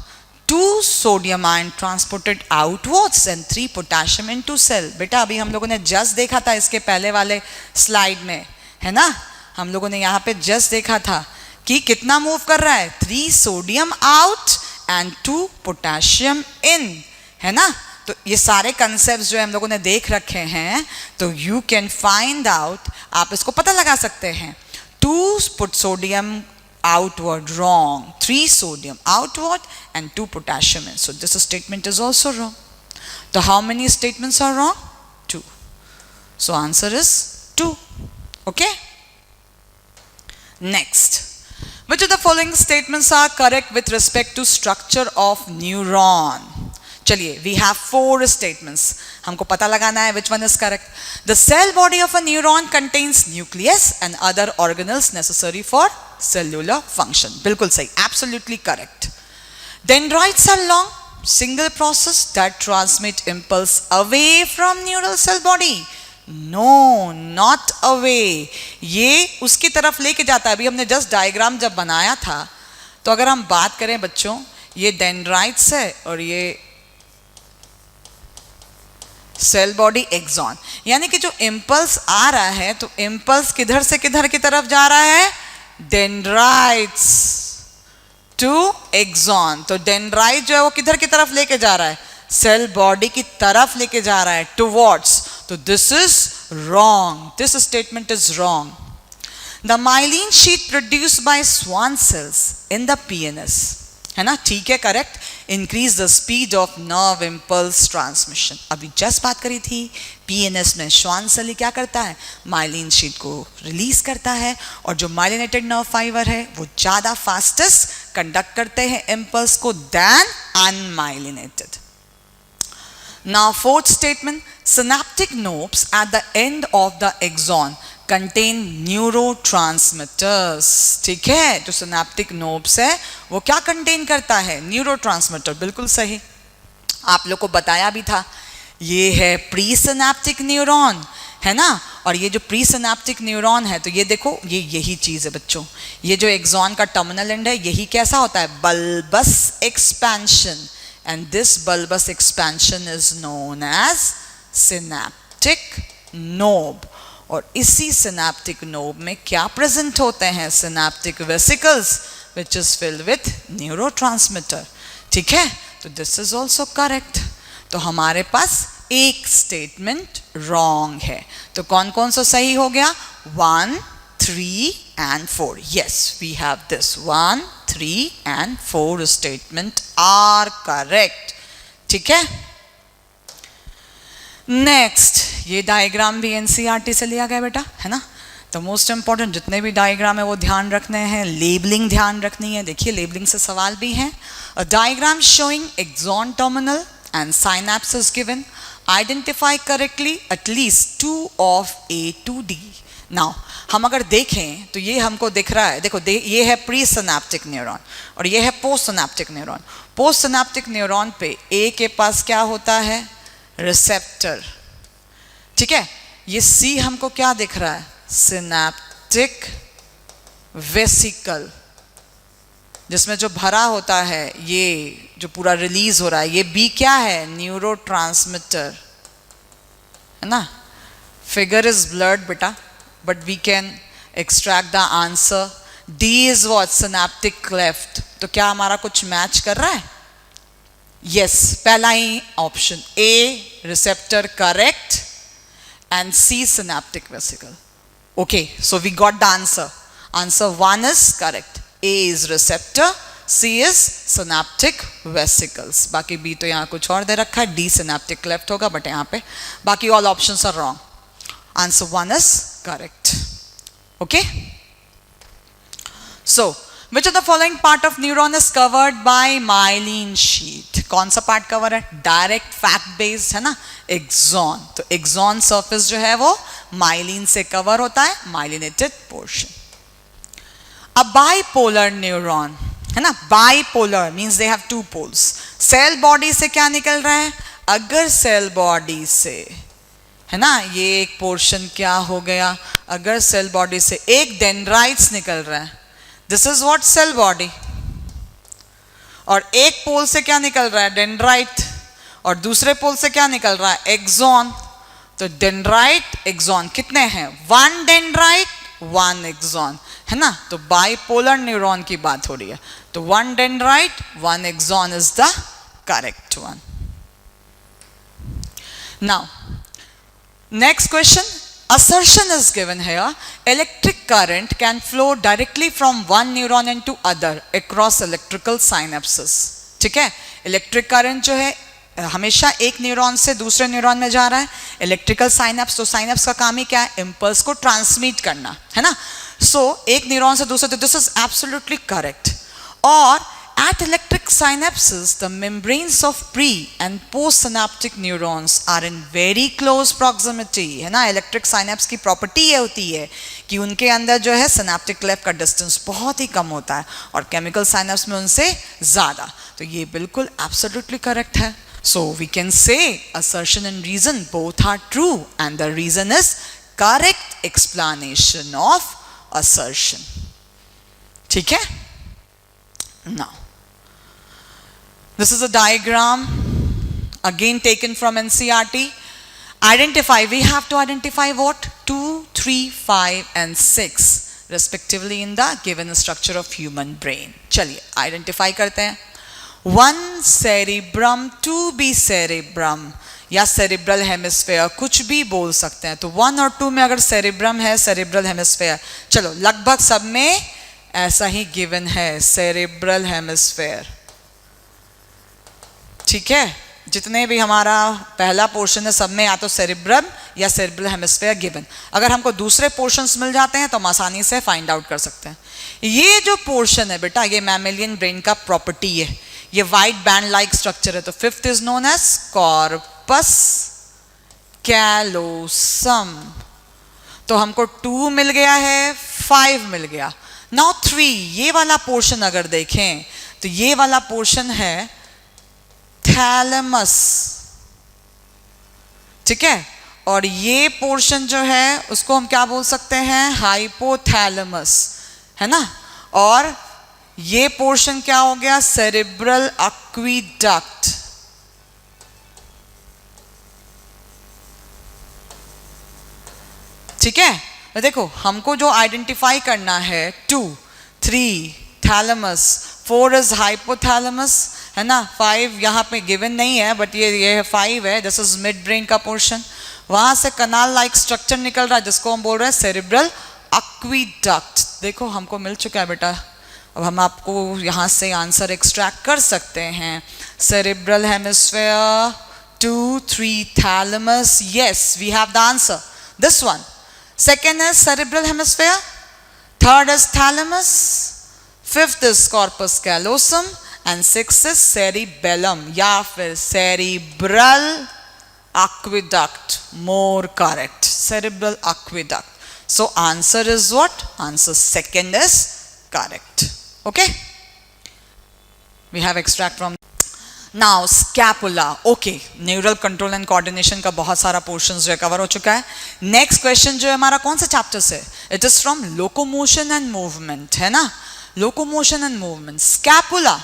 2 sodium ion transported outwards and 3 potassium into cell. बेटा अभी हम लोगों ने just देखा था इसके पहले वाले स्लाइड में, है ना. हम लोगों ने यहाँ पे just देखा था कि कितना मूव कर रहा है, 3 सोडियम आउट एंड 2 पोटेशियम इन, है ना. तो ये सारे कंसेप्ट्स जो हम लोगों ने देख रखे हैं, तो यू कैन फाइंड आउट, आप इसको पता लगा सकते हैं. 2 sodium outward. Wrong. 3 sodium outward and 2 potassium in. So this statement is also wrong. So how many statements are wrong? 2. So answer is 2. Okay. Next. Which of the following statements are correct with respect to structure of neuron? चलिए, we have 4 statements. हमको पता लगाना है which one is correct. The cell body of a neuron contains nucleus and other organelles necessary for cellular function. बिल्कुल सही, absolutely correct. Dendrites are long, single process that transmit impulse away from neural cell body. No, not away. ये उसकी तरफ लेके जाता है. अभी हमने जस्ट डायग्राम जब बनाया था, तो अगर हम बात करें बच्चों, ये डेंड्राइट्स है और ये सेल बॉडी एक्सॉन, यानी कि जो इम्पल्स आ रहा है, तो इम्पल्स किधर से किधर की तरफ जा रहा है? Dendrites to axon. तो डेंड्राइट जो है वो किधर की तरफ लेके जा रहा है? सेल बॉडी की तरफ लेके जा रहा है, टुवर्ड्स. तो this is wrong. This statement is wrong. The myelin sheath produced by Schwann cells in the PNS, है ना, ठीक है, correct. Increase the speed of nerve impulse transmission. अभी जस्ट बात करी थी, पीएनएस में श्वान सेल क्या करता है? माइलिन शीट को रिलीज करता है, और जो माइलिनेटेड नर्व फाइबर है वो ज्यादा फास्टेस्ट कंडक्ट करते हैं इम्पल्स को then unmyelinated. Now fourth statement, synaptic knobs at the end of the axon contain neurotransmitters. ठीक है, जो synaptic knobs है वो क्या contain करता है? Neurotransmitter. बिल्कुल सही, आप लोग को बताया भी था. ये है प्रीसिनेप्टिक न्यूरॉन, है ना, और ये जो प्रीसिनेप्टिक न्यूरॉन है, तो ये देखो, ये यही चीज है बच्चों. ये जो एक्सॉन का टर्मिनल एंड है, यही कैसा होता है? Bulbous expansion. And this bulbous expansion is known as synaptic knob. और इसी synaptic knob में क्या present होते हैं? Synaptic vesicles, which is filled with neurotransmitter. ठीक है, तो this is also correct. तो हमारे पास एक statement wrong है. तो कौन कौन सा सही हो गया? 1, 3 and 4. Yes, we have this 1, 3 and 4 statement are correct. ठीक है. नेक्स्ट, ये डायग्राम भी एनसीईआरटी से लिया गया बेटा, है ना. तो मोस्ट इंपॉर्टेंट जितने भी डायग्राम है वो ध्यान रखने हैं, लेबलिंग ध्यान रखनी है. देखिए, लेबलिंग से सवाल भी हैं. A diagram showing axon terminal and synapse is given. Identify correctly at least 2 of A to D. नाउ हम अगर देखें तो ये हमको दिख रहा है, देखो ये है प्री सिनेप्टिक न्यूरॉन और ये है post synaptic neuron. Post synaptic neuron पे ए के पास क्या होता है? रिसेप्टर. ठीक है, ये सी हमको क्या दिख रहा है? सिनेप्टिक वेसिकल, जिसमें जो भरा होता है, ये जो पूरा रिलीज हो रहा है, ये बी क्या है? न्यूरोट्रांसमीटर, है ना. फिगर इज ब्लर्ड बेटा, but we can extract the answer. D is what? Synaptic cleft. तो क्या हमारा कुछ मैच कर रहा है? Yes, पहला ही option A receptor correct and C synaptic vesicle. Okay, so we got the answer. Answer 1 is correct. A is receptor, C is synaptic vesicles. बाकी B तो यहाँ कुछ और दे रखा है, D synaptic cleft होगा, बट यहाँ पे बाकी all options are wrong. Answer 1 is correct. Okay. So, which of the following part of neuron is covered by myelin sheet? कौन सा पार्ट कवर है? डायरेक्ट फैट बेस्ड, है ना, एक्सॉन. तो एक्सॉन सरफेस जो है वो माइलिन से कवर होता है, myelinated portion. A bipolar neuron, है ना, bipolar means they have 2 poles. Cell body से क्या निकल रहा है? अगर सेल बॉडी से, है ना, ये एक पोर्शन क्या हो गया? अगर सेल बॉडी से एक डेंड्राइट्स निकल रहा है, this is what? Cell body. और एक पोल से क्या निकल रहा है? डेंड्राइट. और दूसरे पोल से क्या निकल रहा है? एक्सॉन. तो डेंड्राइट एक्सॉन कितने हैं? 1 डेंड्राइट 1 एक्सॉन, है ना. तो बाइपोलर न्यूरॉन की बात हो रही है. तो 1 dendrite 1 axon is the correct one. Now next question, assertion is given here, electric current can flow directly from one neuron into other across electrical synapses. ठीक है, इलेक्ट्रिक करंट जो है हमेशा एक न्यूरॉन से दूसरे न्यूरॉन में जा रहा है. इलेक्ट्रिकल साइनेप्स, तो साइनेप्स का काम ही क्या है, इम्पल्स को ट्रांसमिट करना है ना. सो एक न्यूरॉन से दूसरे, दिस इज एब्सोल्युटली करेक्ट. और at electric synapses, the membranes of pre and postsynaptic neurons are in very close proximity. है ना, इलेक्ट्रिक साइनेप्स की प्रॉपर्टी ये होती है कि उनके अंदर जो है सिनेप्टिक क्लेफ का डिस्टेंस बहुत ही कम होता है और केमिकल साइनेप्स में उनसे ज़्यादा. तो ये बिल्कुल एब्सोल्युटली करेक्ट है. So we can say assertion and reason both are true, and the reason is correct explanation of assertion. ठीक है. Now this is a diagram again taken from NCERT. Identify, we have to identify what? 2, 3, 5 and 6 respectively in the given structure of human brain. चलिए identify करते हैं. 1 cerebrum, 2b cerebrum या cerebral hemisphere, कुछ भी बोल सकते हैं. तो 1 और 2 में अगर cerebrum है, cerebral hemisphere, चलो लगभग सब में ऐसा ही given है, cerebral hemisphere. ठीक है, जितने भी हमारा पहला पोर्शन है सब में या तो सेरिब्रम या सेरिब्रल हेमिस्फीयर गिवन. अगर हमको दूसरे पोर्शंस मिल जाते हैं तो हम आसानी से फाइंड आउट कर सकते हैं. ये जो पोर्शन है बेटा, ये मैमेलियन ब्रेन का प्रॉपर्टी है. ये वाइट बैंड लाइक स्ट्रक्चर है. तो fifth is known as corpus callosum. तो हमको 2 मिल गया है, 5 मिल गया. नाउ 3, ये वाला पोर्शन अगर देखें तो ये वाला पोर्शन है थैलेमस. ठीक है, और ये पोर्शन जो है उसको हम क्या बोल सकते हैं, हाइपोथैलेमस, है ना. और ये पोर्शन क्या हो गया, सेरिब्रल एक्वीडक्ट. ठीक है, तो देखो हमको जो आइडेंटिफाई करना है 2, 3 थैलेमस, 4 इज हाइपोथैलेमस, है ना. 5 यहाँ पे गिवन नहीं है बट ये 5 है. दिस इज मिड ब्रेन का पोर्शन. वहां से कनाल लाइक स्ट्रक्चर निकल रहा है जिसको हम बोल रहे हैं सेरिब्रल एक्वीडक्ट. देखो हमको मिल चुका है बेटा. अब हम आपको यहाँ से आंसर एक्सट्रैक्ट कर सकते हैं. Cerebral hemisphere, 2, 3 thalamus. Yes, we have the answer. This one. Second is cerebral hemisphere, third is thalamus, fifth is corpus callosum and 6 is cerebellum या फिर cerebral aqueduct. More correct, cerebral aqueduct. So answer is what? Answer second is correct. Okay, we have extract from. Now scapula. Okay, neural control and coordination का बहुत सारा portions जो कवर हो चुका है. Next question जो है हमारा कौन से chapter से? It is from locomotion and movement, है ना. Locomotion and movement. Scapula.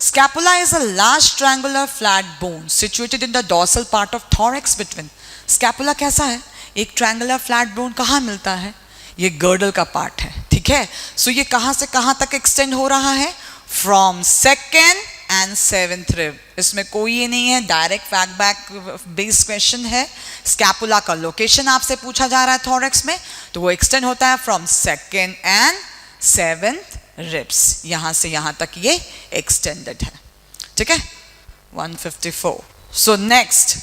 Scapula is a large triangular flat bone situated in the dorsal part of thorax between. Scapula कैसा है, एक triangular flat bone. कहाँ मिलता है, ये girdle का part है. ठीक है, so ये कहाँ से कहाँ तक extend हो रहा है, from second and 7th rib. इसमें कोई ये नहीं है, direct fact back based question है. स्कैपुला का लोकेशन आपसे पूछा जा रहा है thorax में, तो वो extend होता है from second and 7th ribs. यहां से यहां तक ये एक्सटेंडेड है. ठीक है, 154. So next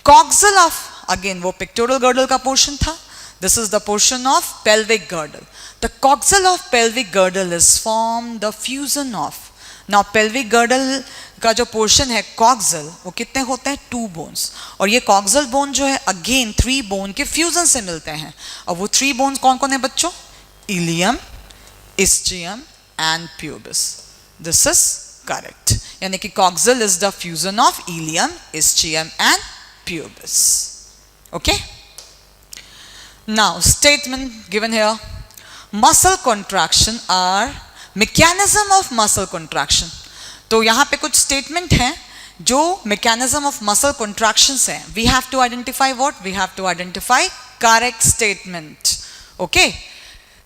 coxal of, again वो पिक्टोरल गर्डल का पोर्शन था. This is the portion of pelvic girdle. The coxal of pelvic girdle is form the fusion of. Now pelvic girdle का जो पोर्शन है कॉक्सल, वो कितने होते हैं, 2 बोन्स. और ये कॉक्सल बोन जो है अगेन 3 बोन के फ्यूजन से मिलते हैं. और वो 3 बोन्स कौन कौन है बच्चों, ilium, ischium and pubis. This is correct. यानी कि coxal is the fusion of ilium, ischium and pubis. Okay. Now statement given here. Muscle contraction are mechanism of muscle contraction. तो यहाँ पे कुछ statement हैं जो mechanism of muscle contractions हैं. We have to identify what? We have to identify correct statement. Okay.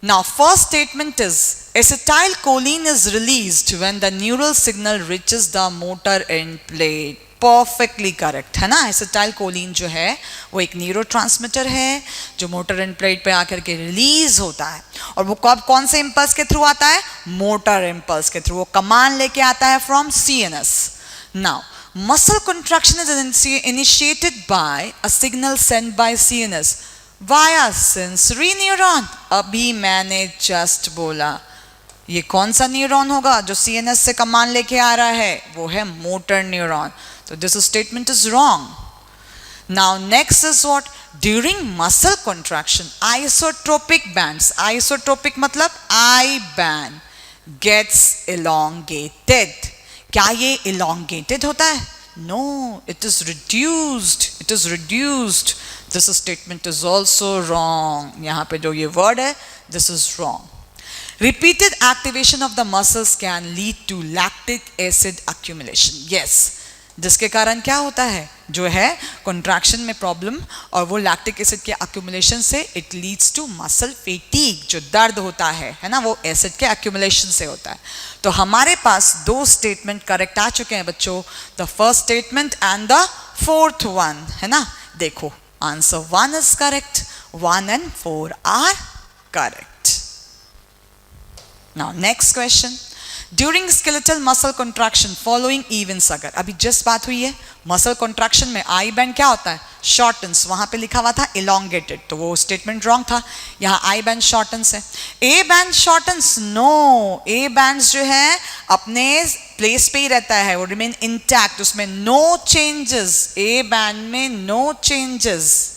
Now first statement is acetylcholine is released when the neural signal reaches the motor end plate. Perfectly correct, है ना. एसिटाइलकोलिन जो है वो एक न्यूरोट्रांसमीटर है जो मोटर एंड प्लेट पे आकर के रिलीज होता है. और वो कब कौन से इंपल्स के थ्रू आता है? मोटर इंपल्स के थ्रू. वो कमांड लेके आता है from CNS. Now muscle contraction is initiated by a signal sent by CNS via sensory neuron. अभी मैंने just बोला ये कौन सा न्यूरॉन होगा जो CNS से कमांड लेके आ रहा है? वो है मोटर न्यूरॉन. तो this statement is wrong. Now next is what? During muscle contraction isotropic bands, isotropic मतलब I band gets elongated. क्या ये elongated होता है? No, it is reduced. It is reduced. This statement is also wrong. यहाँ पे जो ये word है, this is wrong. Repeated activation of the muscles can lead to lactic acid accumulation. Yes. जिसके कारण क्या होता है? जो है contraction में problem और वो lactic acid के accumulation से it leads to muscle fatigue. जो दर्द होता है ना, वो acid के accumulation से होता है. तो हमारे पास दो statement correct आ चुके हैं बच्चों. The first statement and the fourth one, है ना. देखो answer 1 is correct, 1 and 4 are correct. Now next question. During skeletal muscle contraction following events, अगर अभी just बात हुई है muscle contraction में I band क्या होता है? Shortens. वहां पे लिखा हुआ था elongated, तो वो statement wrong था. यहाँ I band shortens है. A band shortens? No. A bands जो है अपने place पे ही रहता है, वो remain intact, उसमें no changes. A band में no changes.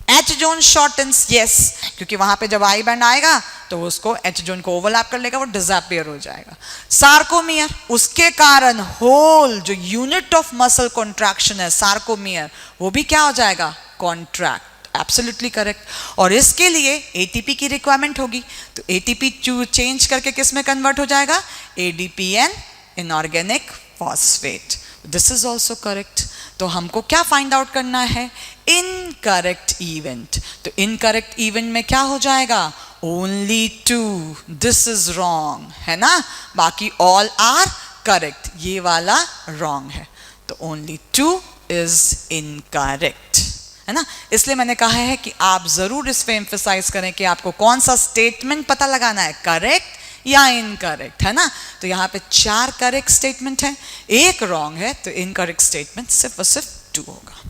H zone shortens, yes, क्योंकि वहां पे जब I band आएगा तो उसको H zone को ओवरलैप कर लेगा, वो डिसअपियर हो जाएगा. सार्कोमियर, उसके कारण होल जो यूनिट ऑफ मसल कॉन्ट्रैक्शन है सार्कोमियर, वो भी क्या हो जाएगा? कॉन्ट्रैक्ट. Absolutely correct. और इसके लिए ATP की रिक्वायरमेंट होगी, तो ATP चेंज करके किस में कन्वर्ट हो जाएगा? ADP and inorganic phosphate. This is also correct. तो हमको क्या फाइंड आउट करना है? Incorrect event. तो इनकरेक्ट इवेंट में क्या हो जाएगा? ओनली 2. दिस इज रॉन्ग, है ना. बाकी ऑल आर करेक्ट. ये वाला रॉन्ग है, तो ओनली 2 इज इनकरेक्ट, है ना. इसलिए मैंने कहा है कि आप जरूर इस पे एम्फसाइज करें कि आपको कौन सा स्टेटमेंट पता लगाना है, करेक्ट या इनकरेक्ट, है ना. तो यहाँ पे 4 करेक्ट स्टेटमेंट है, 1 रॉन्ग है, तो इनकरेक्ट स्टेटमेंट सिर्फ और सिर्फ 2 होगा.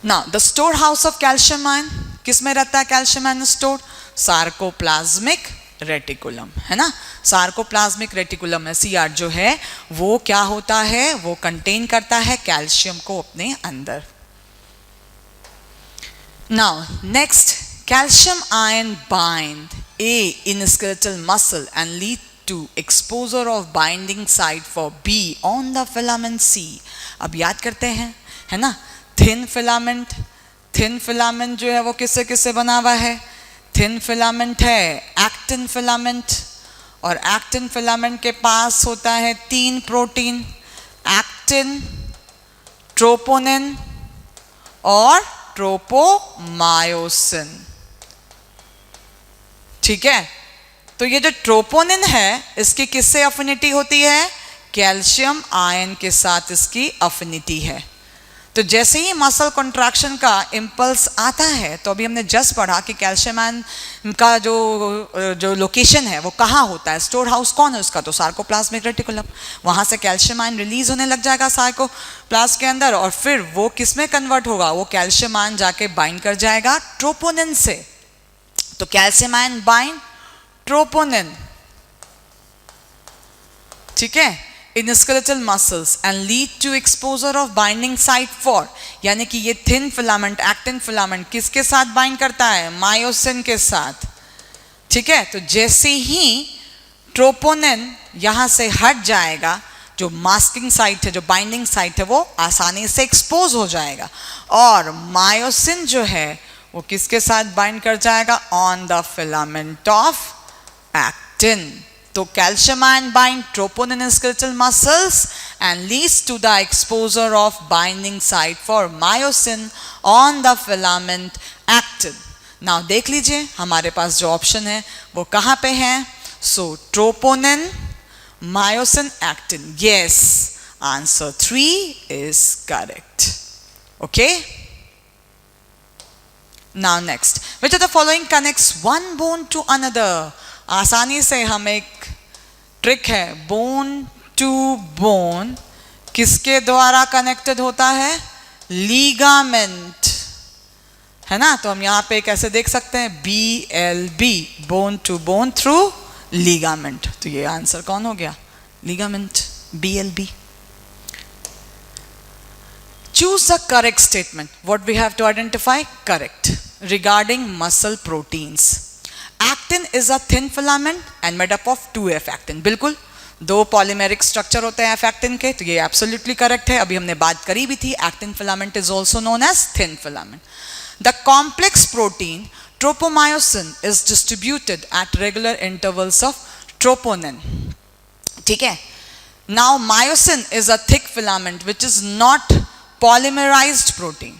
Now the store house of calcium ion, किस में रहता है calcium ion store? Sarcoplasmic reticulum, है ना. सार्कोप्लाज्मिक रेटिकुलम में CR जो है वो क्या होता है? वो कंटेन करता है कैल्शियम को अपने अंदर. Now next, calcium ion bind A in skeletal muscle and lead to exposure of binding site for B on the filament C. अब याद करते हैं, है ना. थिन फिलामेंट जो है वो किससे किससे बना हुआ है? थिन फिलामेंट है एक्टिन फिलामेंट, और एक्टिन फिलामेंट के पास होता है 3 प्रोटीन, एक्टिन, ट्रोपोनिन और ट्रोपोमायोसिन. ठीक है. तो ये जो ट्रोपोनिन है इसकी किससे अफिनिटी होती है? कैल्शियम आयन के साथ इसकी अफिनिटी है. तो जैसे ही मसल कॉन्ट्रैक्शन का इंपल्स आता है, तो अभी हमने जस्ट पढ़ा कि कैल्शियम आयन का जो लोकेशन है वो कहाँ होता है, स्टोर हाउस कौन है उसका? तो सार्कोप्लाज्मिक रेटिकुलम. वहाँ से कैल्शियम आयन रिलीज होने लग जाएगा सार्कोप्लाज्म के अंदर, और फिर वो किस में कन्वर्ट होगा? वो कैल्शियम आयन जाके बाइंड कर जाएगा ट्रोपोनिन से. तो कैल्शियम आयन बाइंड ट्रोपोनिन, ठीक है, in skeletal muscles and lead to exposure of binding site for, यानी कि ये thin filament, actin filament किसके साथ बाइंड करता है? मायोसिन के साथ. ठीक है. तो जैसे ही ट्रोपोनिन यहाँ से हट जाएगा, जो मास्किंग साइट है, जो बाइंडिंग साइट है, वो आसानी से एक्सपोज हो जाएगा, और मायोसिन जो है वो किसके साथ बाइंड कर जाएगा? On the filament of actin. तो calcium ion bind troponin in skeletal muscles and leads to the exposure of binding site for myosin on the filament actin. Now देख लीजिए हमारे पास जो ऑप्शन है वो कहाँ पे है? So troponin, myosin, actin. Yes, Answer 3 is correct. Okay? Now next, which of the following connects one bone to another? आसानी से हम एक ट्रिक है, bone to bone किसके द्वारा कनेक्टेड होता है? लिगामेंट, है ना? तो हम यहाँ पे कैसे देख सकते हैं? BLB, bone to bone through ligament. तो ये आंसर कौन हो गया? Ligament, BLB. Choose the correct statement. What we have to identify? Correct. Regarding muscle proteins. Actin is a thin filament and made up of 2F actin. बिल्कुल, 2 पॉलीमेरिक स्ट्रक्चर होते हैं एक्टिन के, तो ये एब्सोल्युटली करेक्ट है. अभी हमने बात करी भी थी, actin filament is also known as thin filament. The complex protein tropomyosin is distributed at regular intervals of troponin. ठीक है. Now myosin is a thick filament which is not polymerized protein,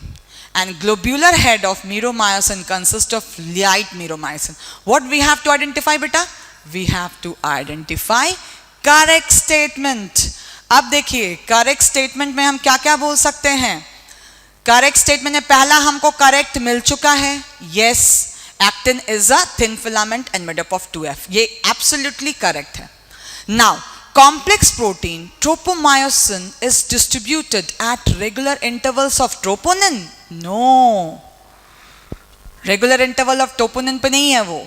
and globular head of meromyosin consists of light meromyosin. What we have to identify beta? We have to identify correct statement. अब देखिए correct statement में हम क्या क्या बोल सकते हैं? correct statement में पहला हमको correct मिल चुका है. Yes, actin is a thin filament and made up of 2F. ये absolutely correct है. Now complex protein tropomyosin is distributed at regular intervals of troponin. No, regular interval of troponin पे नहीं है वो.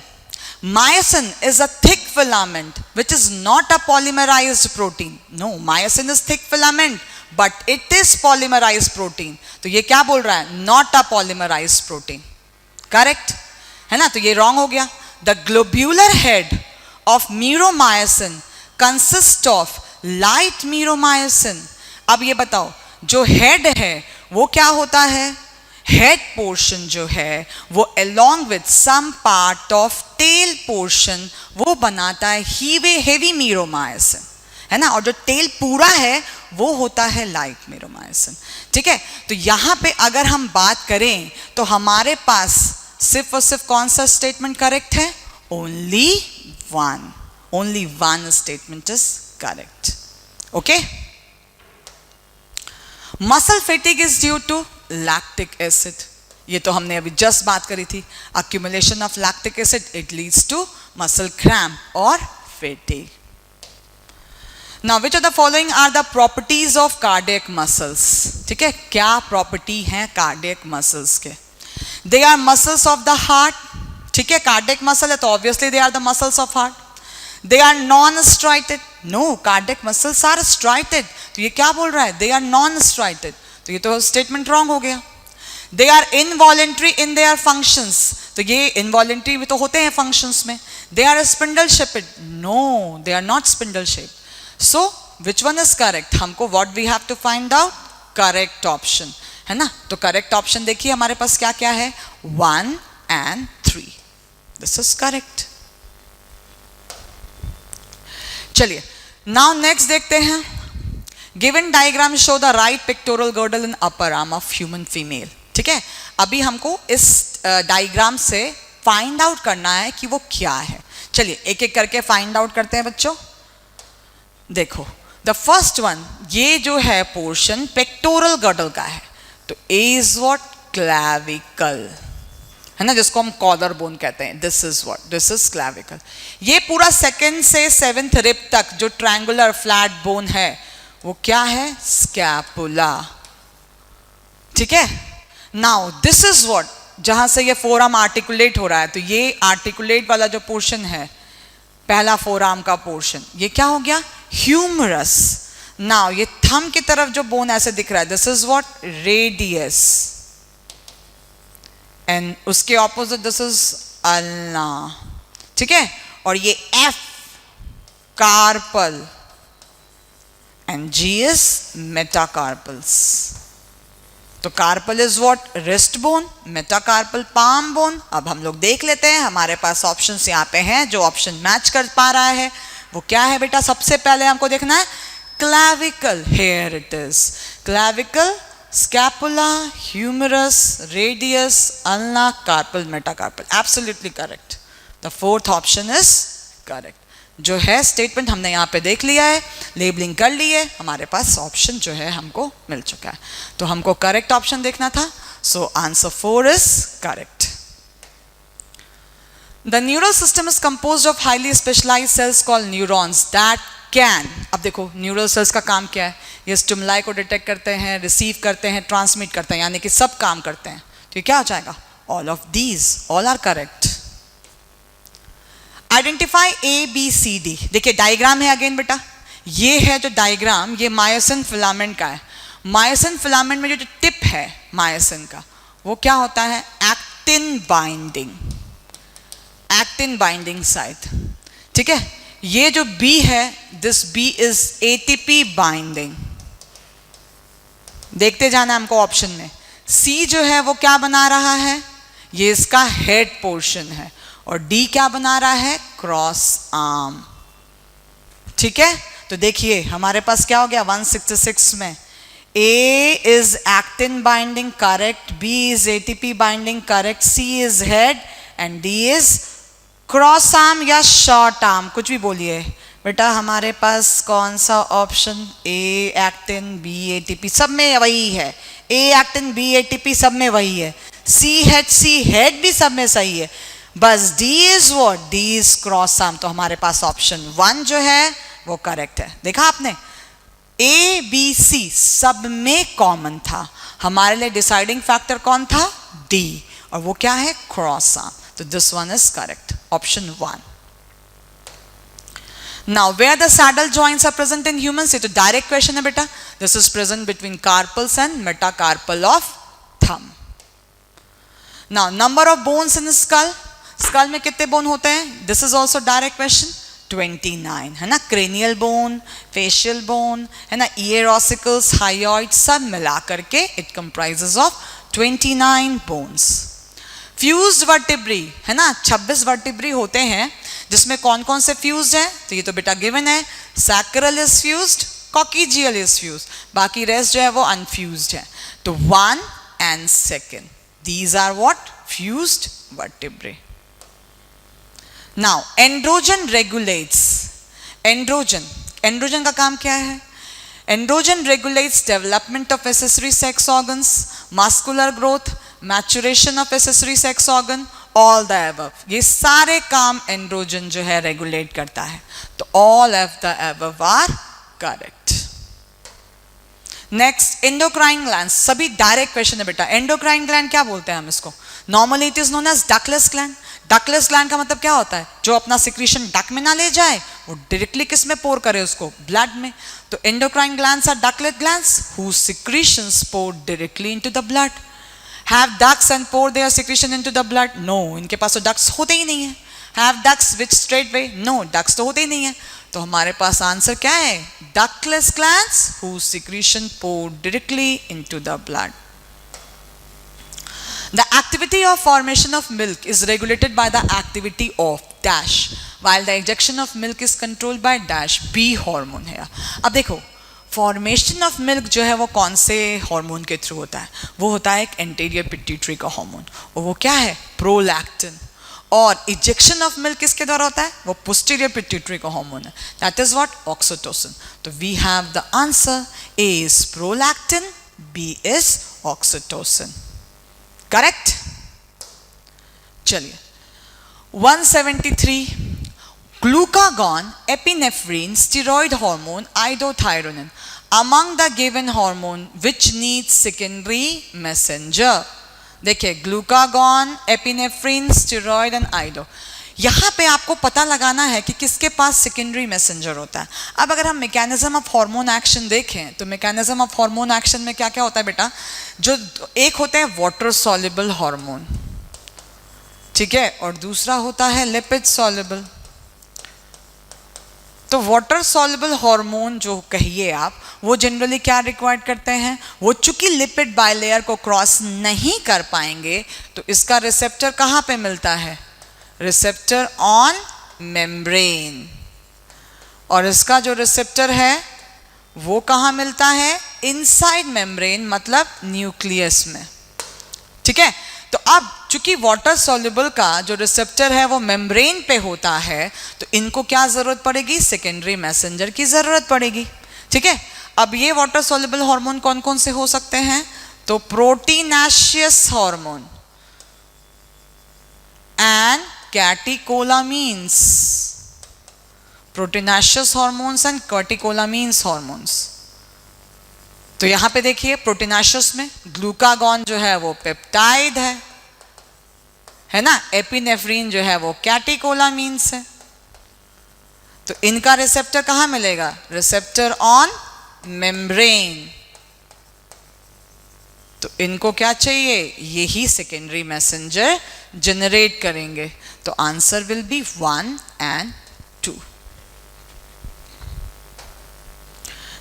Myosin is a thick filament which is not a polymerized protein. No, myosin is thick filament but it is polymerized protein. तो ये क्या बोल रहा है? Not a polymerized protein. Correct है ना? तो ये wrong हो गया. The globular head of meromyosin consist of light meromyosin. अब ये बताओ, जो हेड है वो क्या होता है? हेड पोर्शन जो है वो along with some part of tail portion वो बनाता है heavy meromyosin, है ना? और जो टेल पूरा है वो होता है लाइट meromyosin. ठीक है. तो यहाँ पे अगर हम बात करें तो हमारे पास सिर्फ और सिर्फ कौन सा स्टेटमेंट करेक्ट है? Only one statement is correct. Okay? Muscle fatigue is due to lactic acid. ये तो हमने अभी just बात करी थी. Accumulation of lactic acid, it leads to muscle cramp or fatigue. Now, which of the following are the properties of cardiac muscles? ठीक है, क्या property हैं cardiac muscles के? They are muscles of the heart. ठीक है, cardiac muscle है तो obviously they are the muscles of heart. They are non-striated. No, cardiac muscles are striated. तो ये क्या बोल रहा है? They are non-striated. तो ये तो statement wrong हो गया. They are involuntary in their functions. तो ये involuntary भी तो होते हैं functions में. They are spindle shaped. No, they are not spindle shaped. So, which one is correct? हमको what we have to find out? Correct option. है ना? तो correct option देखिए हमारे पास क्या क्या है? 1 and 3. This is correct. चलिए, now next देखते हैं. Given diagram show the right pectoral girdle in upper arm of human female. ठीक है, अभी हमको इस डायग्राम से फाइंड आउट करना है कि वो क्या है. चलिए एक एक करके फाइंड आउट करते हैं बच्चों. देखो, द फर्स्ट वन, ये जो है पोर्शन पेक्टोरल गर्डल का है. तो ए इज व्हाट? क्लैविकल, है ना, जिसको हम कॉलर बोन कहते हैं. This is what? This is clavicle. ये पूरा सेकंड से 7th रिब तक जो ट्रायंगुलर फ्लैट बोन है वो क्या है? स्कैपुला. ठीक है. Now this is what? जहां से ये फोरआर्म आर्टिकुलेट हो रहा है, तो ये आर्टिकुलेट वाला जो पोर्शन है, पहला फोरआर्म का पोर्शन, ये क्या हो गया? ह्यूमरस. नाउ ये थंब की तरफ जो बोन ऐसे दिख रहा है, this is what? Radius. And उसके ऑपोजिट दिस इज अल्ना. ठीक है. और ये F carpal and G is metacarpals. तो carpal is what? Wrist bone. Metacarpal palm bone. अब हम लोग देख लेते हैं, हमारे पास ऑप्शंस यहाँ पे हैं. जो ऑप्शन मैच कर पा रहा है वो क्या है बेटा? सबसे पहले हमको देखना है clavicle. Here it is. Clavicle, scapula, humerus, radius, ulna, carpal, metacarpal. Absolutely correct. The fourth option is correct. जो है स्टेटमेंट हमने यहाँ पे देख लिया है, लेबलिंग कर ली है, हमारे पास ऑप्शन जो है हमको मिल चुका है। तो हमको करेक्ट ऑप्शन देखना था, so answer 4 is correct. The neural system is composed of highly specialized cells called neurons that can, अब देखो न्यूरल सेल्स का काम क्या है, ये स्टिमुलाई को डिटेक्ट करते हैं, रिसीव करते हैं, ट्रांसमिट करते हैं, यानी कि सब काम करते हैं। तो क्या हो जाएगा, all of these, all are correct. Identify A B C D, देखिए डायग्राम है अगेन बेटा, ये है जो डायग्राम, ये मायोसिन फिलामेंट का है। मायोसिन फिलामेंट में जो टिप है मायोसिन का, वो क्या होता है, actin binding, actin binding site, ठीक है। ये जो बी है, this B is ATP binding, देखते जाना हमको ऑप्शन में। सी जो है वो क्या बना रहा है, ये इसका हेड पोर्शन है, और डी क्या बना रहा है, क्रॉस आर्म, ठीक है। तो देखिए हमारे पास क्या हो गया 166 में, A is actin binding correct, B is ATP binding correct, C is head and D is cross arm या शॉर्ट आर्म, कुछ भी बोलिए बेटा। हमारे पास कौन सा option, A actin B ATP, सब में वही है, ए एक्टिन बी एटीपी सब में वही है, सी हेड भी सब में सही है, बस D is what, D is cross arm. तो हमारे पास ऑप्शन 1 जो है वो करेक्ट है। देखा आपने, ए बी सी सब में कॉमन था, हमारे लिए डिसाइडिंग फैक्टर कौन था, डी, और वो क्या है, क्रॉस आर्म। तो this one is correct, option 1। Now, where the saddle joints are present in humans, ये तो डायरेक्ट क्वेश्चन है बेटा। This is present between carpals and metacarpal of thumb. Now, number of bones in skull, skull में कितने बोन होते हैं, this is also direct question, 29 है ना। cranial bone, facial bone है ना, ear ossicles, hyoid सब मिला करके it comprises of 29 bones. Fused vertebrae है ना, 26 वर्टिब्री होते हैं, जिसमें कौन कौन से फ्यूज्ड हैं, तो ये तो बेटा गिवन है, sacral is fused, coccygeal is fused, बाकी रेस्ट जो है वो अनफ्यूज्ड है। तो 1 and 2 these are what, fused vertebrae. Now androgen regulates, androgen का काम क्या है, androgen regulates development of accessory sex organs, muscular growth, maturation of accessory sex organ, all the above, ये सारे काम एंड्रोजन जो है रेगुलेट करता है। तो all of the above are correct. Next endocrine gland, सभी डायरेक्ट क्वेश्चन है बेटा। एंडोक्राइन ग्लैंड क्या बोलते हैं हम इसको, normally it is known as ductless gland. Ductless gland का मतलब क्या होता है, जो अपना सिक्रीशन डक में ना ले जाए, वो डायरेक्टली किस में पोर करे, उसको ब्लड में। तो endocrine glands are ductless glands whose secretions pour directly into the blood. Have ducts and pour their secretion into the blood? No, इनके पास तो ducts होते ही नहीं है। Have ducts which straightway? No, ducts तो होते ही नहीं है। तो हमारे पास आंसर क्या है, ductless glands whose secretion pour directly into the blood. The activity of formation of milk is regulated by the activity of dash, while the ejection of milk is controlled by dash, B hormone है। अब देखो फॉर्मेशन ऑफ मिल्क जो है वो कौन से हार्मोन के थ्रू होता है, वो होता है एक एंटीरियर पिट्यूटरी का हार्मोन, और वो क्या है, प्रोलैक्टिन। और इजेक्शन ऑफ मिल्क किसके द्वारा होता है, वो पोस्टीरियर पिट्यूटरी का हार्मोन है, दैट इज व्हाट, ऑक्सीटोसिन। तो we have the answer, A is prolactin, B is oxytocin, correct. चलिए 173, glucagon, epinephrine, steroid hormone, iodothyronine, among the given hormone which needs secondary messenger। देखिए ग्लूकागॉन, एपिनेफ्रिन, स्टेरॉइड एंड आइडो, यहाँ पे आपको पता लगाना है कि किसके पास सेकेंडरी मैसेंजर होता है। अब अगर हम मैकेनिज्म ऑफ हार्मोन एक्शन देखें, तो मैकेनिज्म ऑफ हार्मोन एक्शन में क्या क्या होता है बेटा, जो एक होते हैं वाटर सॉल्युबल हार्मोन, ठीक है, और दूसरा होता है लिपिड सॉल्युबल। तो वाटर सॉल्युबल हार्मोन जो कहिए आप, वो जनरली क्या रिक्वायर्ड करते हैं, वो चूंकि लिपिड बाइलेयर को क्रॉस नहीं कर पाएंगे, तो इसका रिसेप्टर कहाँ पे मिलता है, रिसेप्टर ऑन मेम्ब्रेन, और इसका जो रिसेप्टर है वो कहाँ मिलता है, इनसाइड मेम्ब्रेन, मतलब न्यूक्लियस में, ठीक है। तो अब चूंकि वाटर सॉल्युबल का जो रिसेप्टर है वो मेम्ब्रेन पे होता है, तो इनको क्या जरूरत पड़ेगी, सेकेंडरी मैसेंजर की जरूरत पड़ेगी। ठीक है, अब ये वाटर सॉल्युबल हार्मोन कौन कौन से हो सकते हैं, तो proteinaceous hormone and catecholamines, proteinaceous hormones and catecholamines hormones. तो यहां पे देखिए प्रोटीनाशियस में ग्लूकागॉन जो है वो पेप्टाइड है ना, एपिनेफ्रीन जो है वो कैटेकोलामीन्स है। तो इनका रिसेप्टर कहां मिलेगा, रिसेप्टर ऑन मेम्ब्रेन। तो इनको क्या चाहिए, यही सेकेंडरी मैसेंजर जनरेट करेंगे। तो answer will be 1 and 2।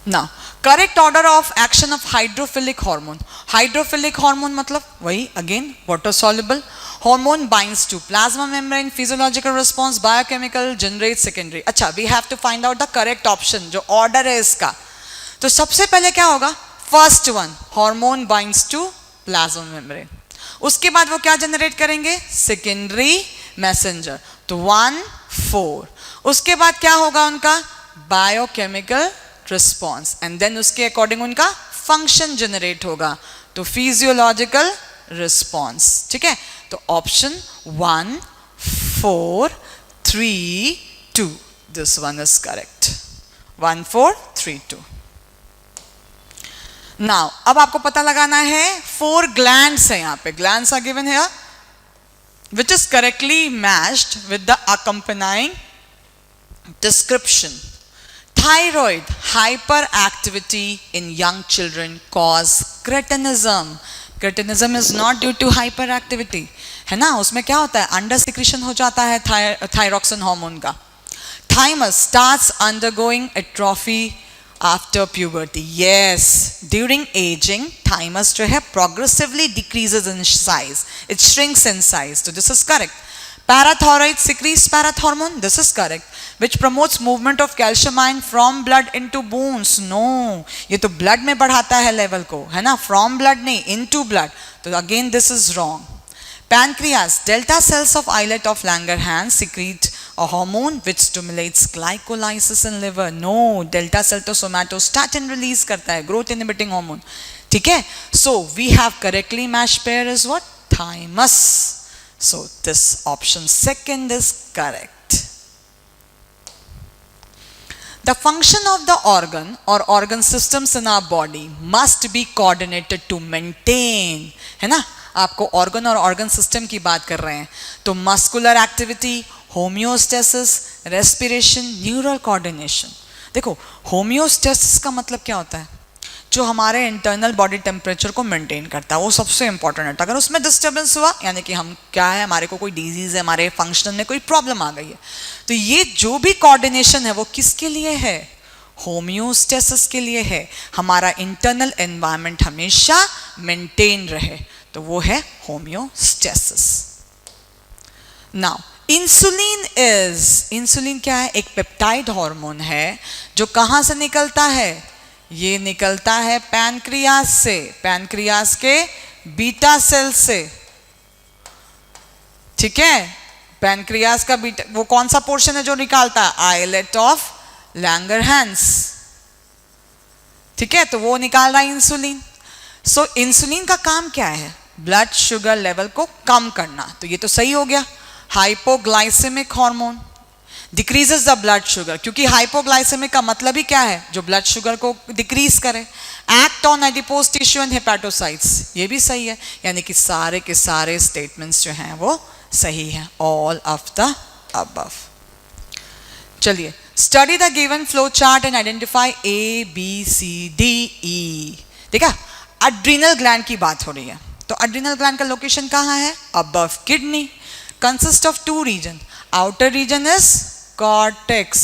Now correct order of action of hydrophilic hormone. Hydrophilic hormone मतलब वही again water soluble hormone, binds to plasma membrane, physiological response, biochemical, generate secondary. अच्छा, we have to find out the correct option, जो ऑर्डर है इसका। तो सबसे पहले क्या होगा, first one hormone binds to plasma membrane, उसके बाद वो क्या जनरेट करेंगे, सेकेंडरी मैसेंजर, तो 1, 4। उसके बाद क्या होगा उनका बायोकेमिकल रिस्पॉन्स, एंड देन उसके अकॉर्डिंग उनका फंक्शन जनरेट होगा, तो फिजियोलॉजिकल रिस्पॉन्स। ठीक है, तो option 1, 4, 3, 2, this one is correct, 1, 4, 3, 2। Now अब आपको पता लगाना है 4 ग्लैंड्स है यहाँ पे, glands are given here which is correctly matched with the accompanying description. Thyroid hyperactivity in young children cause cretinism. Cretinism is not due to hyperactivity, है ना, उसमें क्या होता है, अंडर सिक्रीशन हो जाता है थायरॉक्सिन हार्मोन का। Thymus starts undergoing atrophy after puberty. Yes, during aging thymus जो है progressively decreases in size, it shrinks in size, so this is correct. Parathyroid secretes parathormone, this is correct, which promotes movement of calcium ion from blood into bones. No, ये तो blood में बढ़ाता है लेवल को, है ना, from blood नहीं, into blood, तो again this is wrong. Pancreas, delta cells of islet of Langerhans secrete a hormone which stimulates glycolysis in liver. No, delta cell तो somatostatin release करता है, growth inhibiting hormone. ठीक है, so we have correctly matched pair is what, thymus. So this option second is correct. The function of the organ or organ systems in our body must be coordinated to maintain, है ना, आपको ऑर्गन और ऑर्गन सिस्टम की बात कर रहे हैं, तो muscular activity, homeostasis, respiration, neural coordination. देखो होम्योस्टेसिस का मतलब क्या होता है, जो हमारे इंटरनल बॉडी टेम्परेचर को मेंटेन करता है, वो सबसे इंपॉर्टेंट है। अगर उसमें डिस्टर्बेंस हुआ, यानी कि हम क्या है, हमारे को कोई डिजीज है, हमारे फंक्शन में कोई प्रॉब्लम आ गई है, तो ये जो भी कोऑर्डिनेशन है वो किसके लिए है, होम्योस्टेसिस के लिए है, हमारा इंटरनल एनवायरनमेंट हमेशा मेंटेन रहे, तो वो है होम्योस्टेसिस। नाउ इंसुलिन क्या है, एक पेप्टाइड हार्मोन है, जो कहां से निकलता है, ये निकलता है पैनक्रियास से, पैनक्रियास के बीटा सेल से। ठीक है, पैनक्रियास का बीटा, वो कौन सा पोर्शन है जो निकालता है, आइलेट ऑफ लैंगरहैंस। ठीक है, तो वो निकाल रहा है इंसुलिन। सो इंसुलिन का काम क्या है, ब्लड शुगर लेवल को कम करना, तो ये तो सही हो गया। Hypoglycaemic hormone decreases the blood sugar, क्योंकि हाइपोग्लाइसेमिक का मतलब ही क्या है, जो ब्लड शुगर को डिक्रीज करे। Act on adipose tissue and hepatocytes, ये भी सही है, यानी कि सारे के सारे स्टेटमेंट्स जो हैं वो सही हैं, ऑल ऑफ द अबव। चलिए, study the given flow chart and identify ABCDE। देखा, अड्रीनल ग्लैंड की बात हो रही है, तो अड्रीनल ग्लैंड का लोकेशन कहाँ है, above kidney, consist of 2 region, outer region is cortex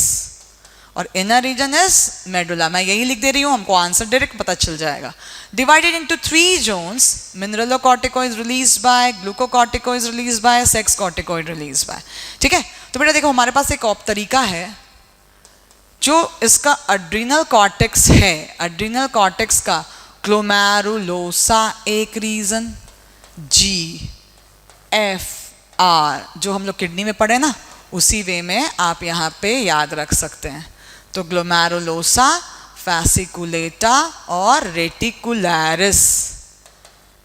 और इनर रीजन इज मेडुला। मैं यही लिख दे रही हूँ, हमको आंसर डायरेक्ट पता चल जाएगा। Divided into 3 zones, mineralocorticoid release by, glucocorticoid release by, sex corticoid release by. ठीक है, तो बेटा देखो हमारे पास एक और तरीका है, जो इसका अड्रीनल कॉर्टेक्स है, अड्रीनल कॉर्टेक्स का ग्लोमेरुलोसा एक रीजन, जी FR जो हम लोग किडनी में पढ़े ना, उसी वे में आप यहाँ पे याद रख सकते हैं। तो ग्लोमेरुलोसा, फैसिकुलेटा और रेटिकुलरिस।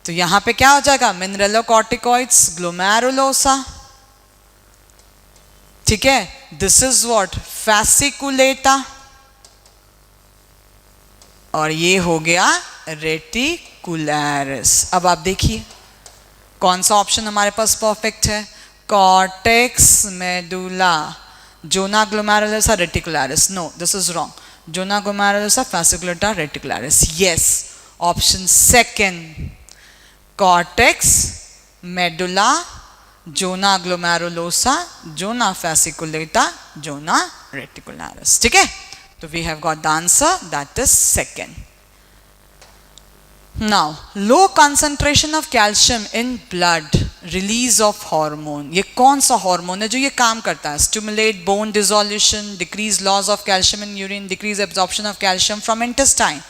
तो यहाँ पे क्या हो जाएगा? मिनरलोकॉर्टिकॉइड्स, ग्लोमेरुलोसा, ठीक है। This is what? फैसिकुलेटा, और ये हो गया रेटिकुलरिस। अब आप देखिए कौन सा ऑप्शन हमारे पास परफेक्ट है? Cortex medulla zona glomerulosa reticularis. No, this is wrong. Zona glomerulosa fasciculata reticularis. Yes, option second, cortex medulla zona glomerulosa zona fasciculata zona reticularis. ठीक है, तो we have got the answer, that is second. Now, low concentration of calcium in blood, release of hormone. ये कौन सा हार्मोन है जो ये काम करता है? Stimulate bone dissolution, decrease loss of calcium in urine, decrease absorption of calcium from intestine.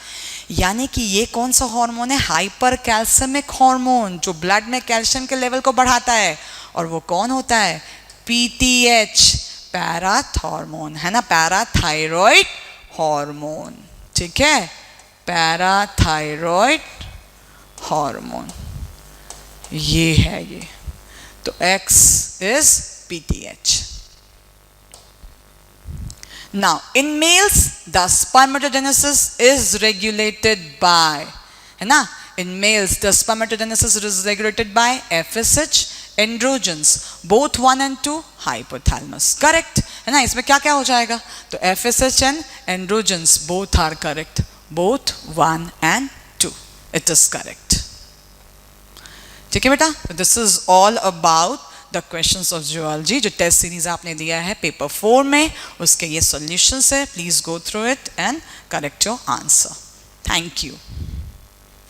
यानी कि ये कौन सा हार्मोन है? हाइपर कैल्शियमिक हार्मोन, जो ब्लड में कैल्शियम के लेवल को बढ़ाता है। और वो कौन होता है? PTH, पैराथॉर्मोन, है ना, पैराथायरॉयड हार्मोन। ठीक है, पैराथायरॉयड हार्मोन ये है ये। तो X is PTH. Now in males the spermatogenesis is regulated by, है ना, in males the spermatogenesis is regulated by FSH, androgens, both 1 and 2, hypothalamus. Correct है ना। इसमें क्या क्या हो जाएगा? तो FSH and androgens both are correct, both 1 and 2, it is correct. ठीक है बेटा, this is all about the questions of geology जो टेस्ट सीरीज आपने दिया है पेपर 4 में, उसके ये सॉल्यूशंस है। Please go through it and correct your answer. Thank you.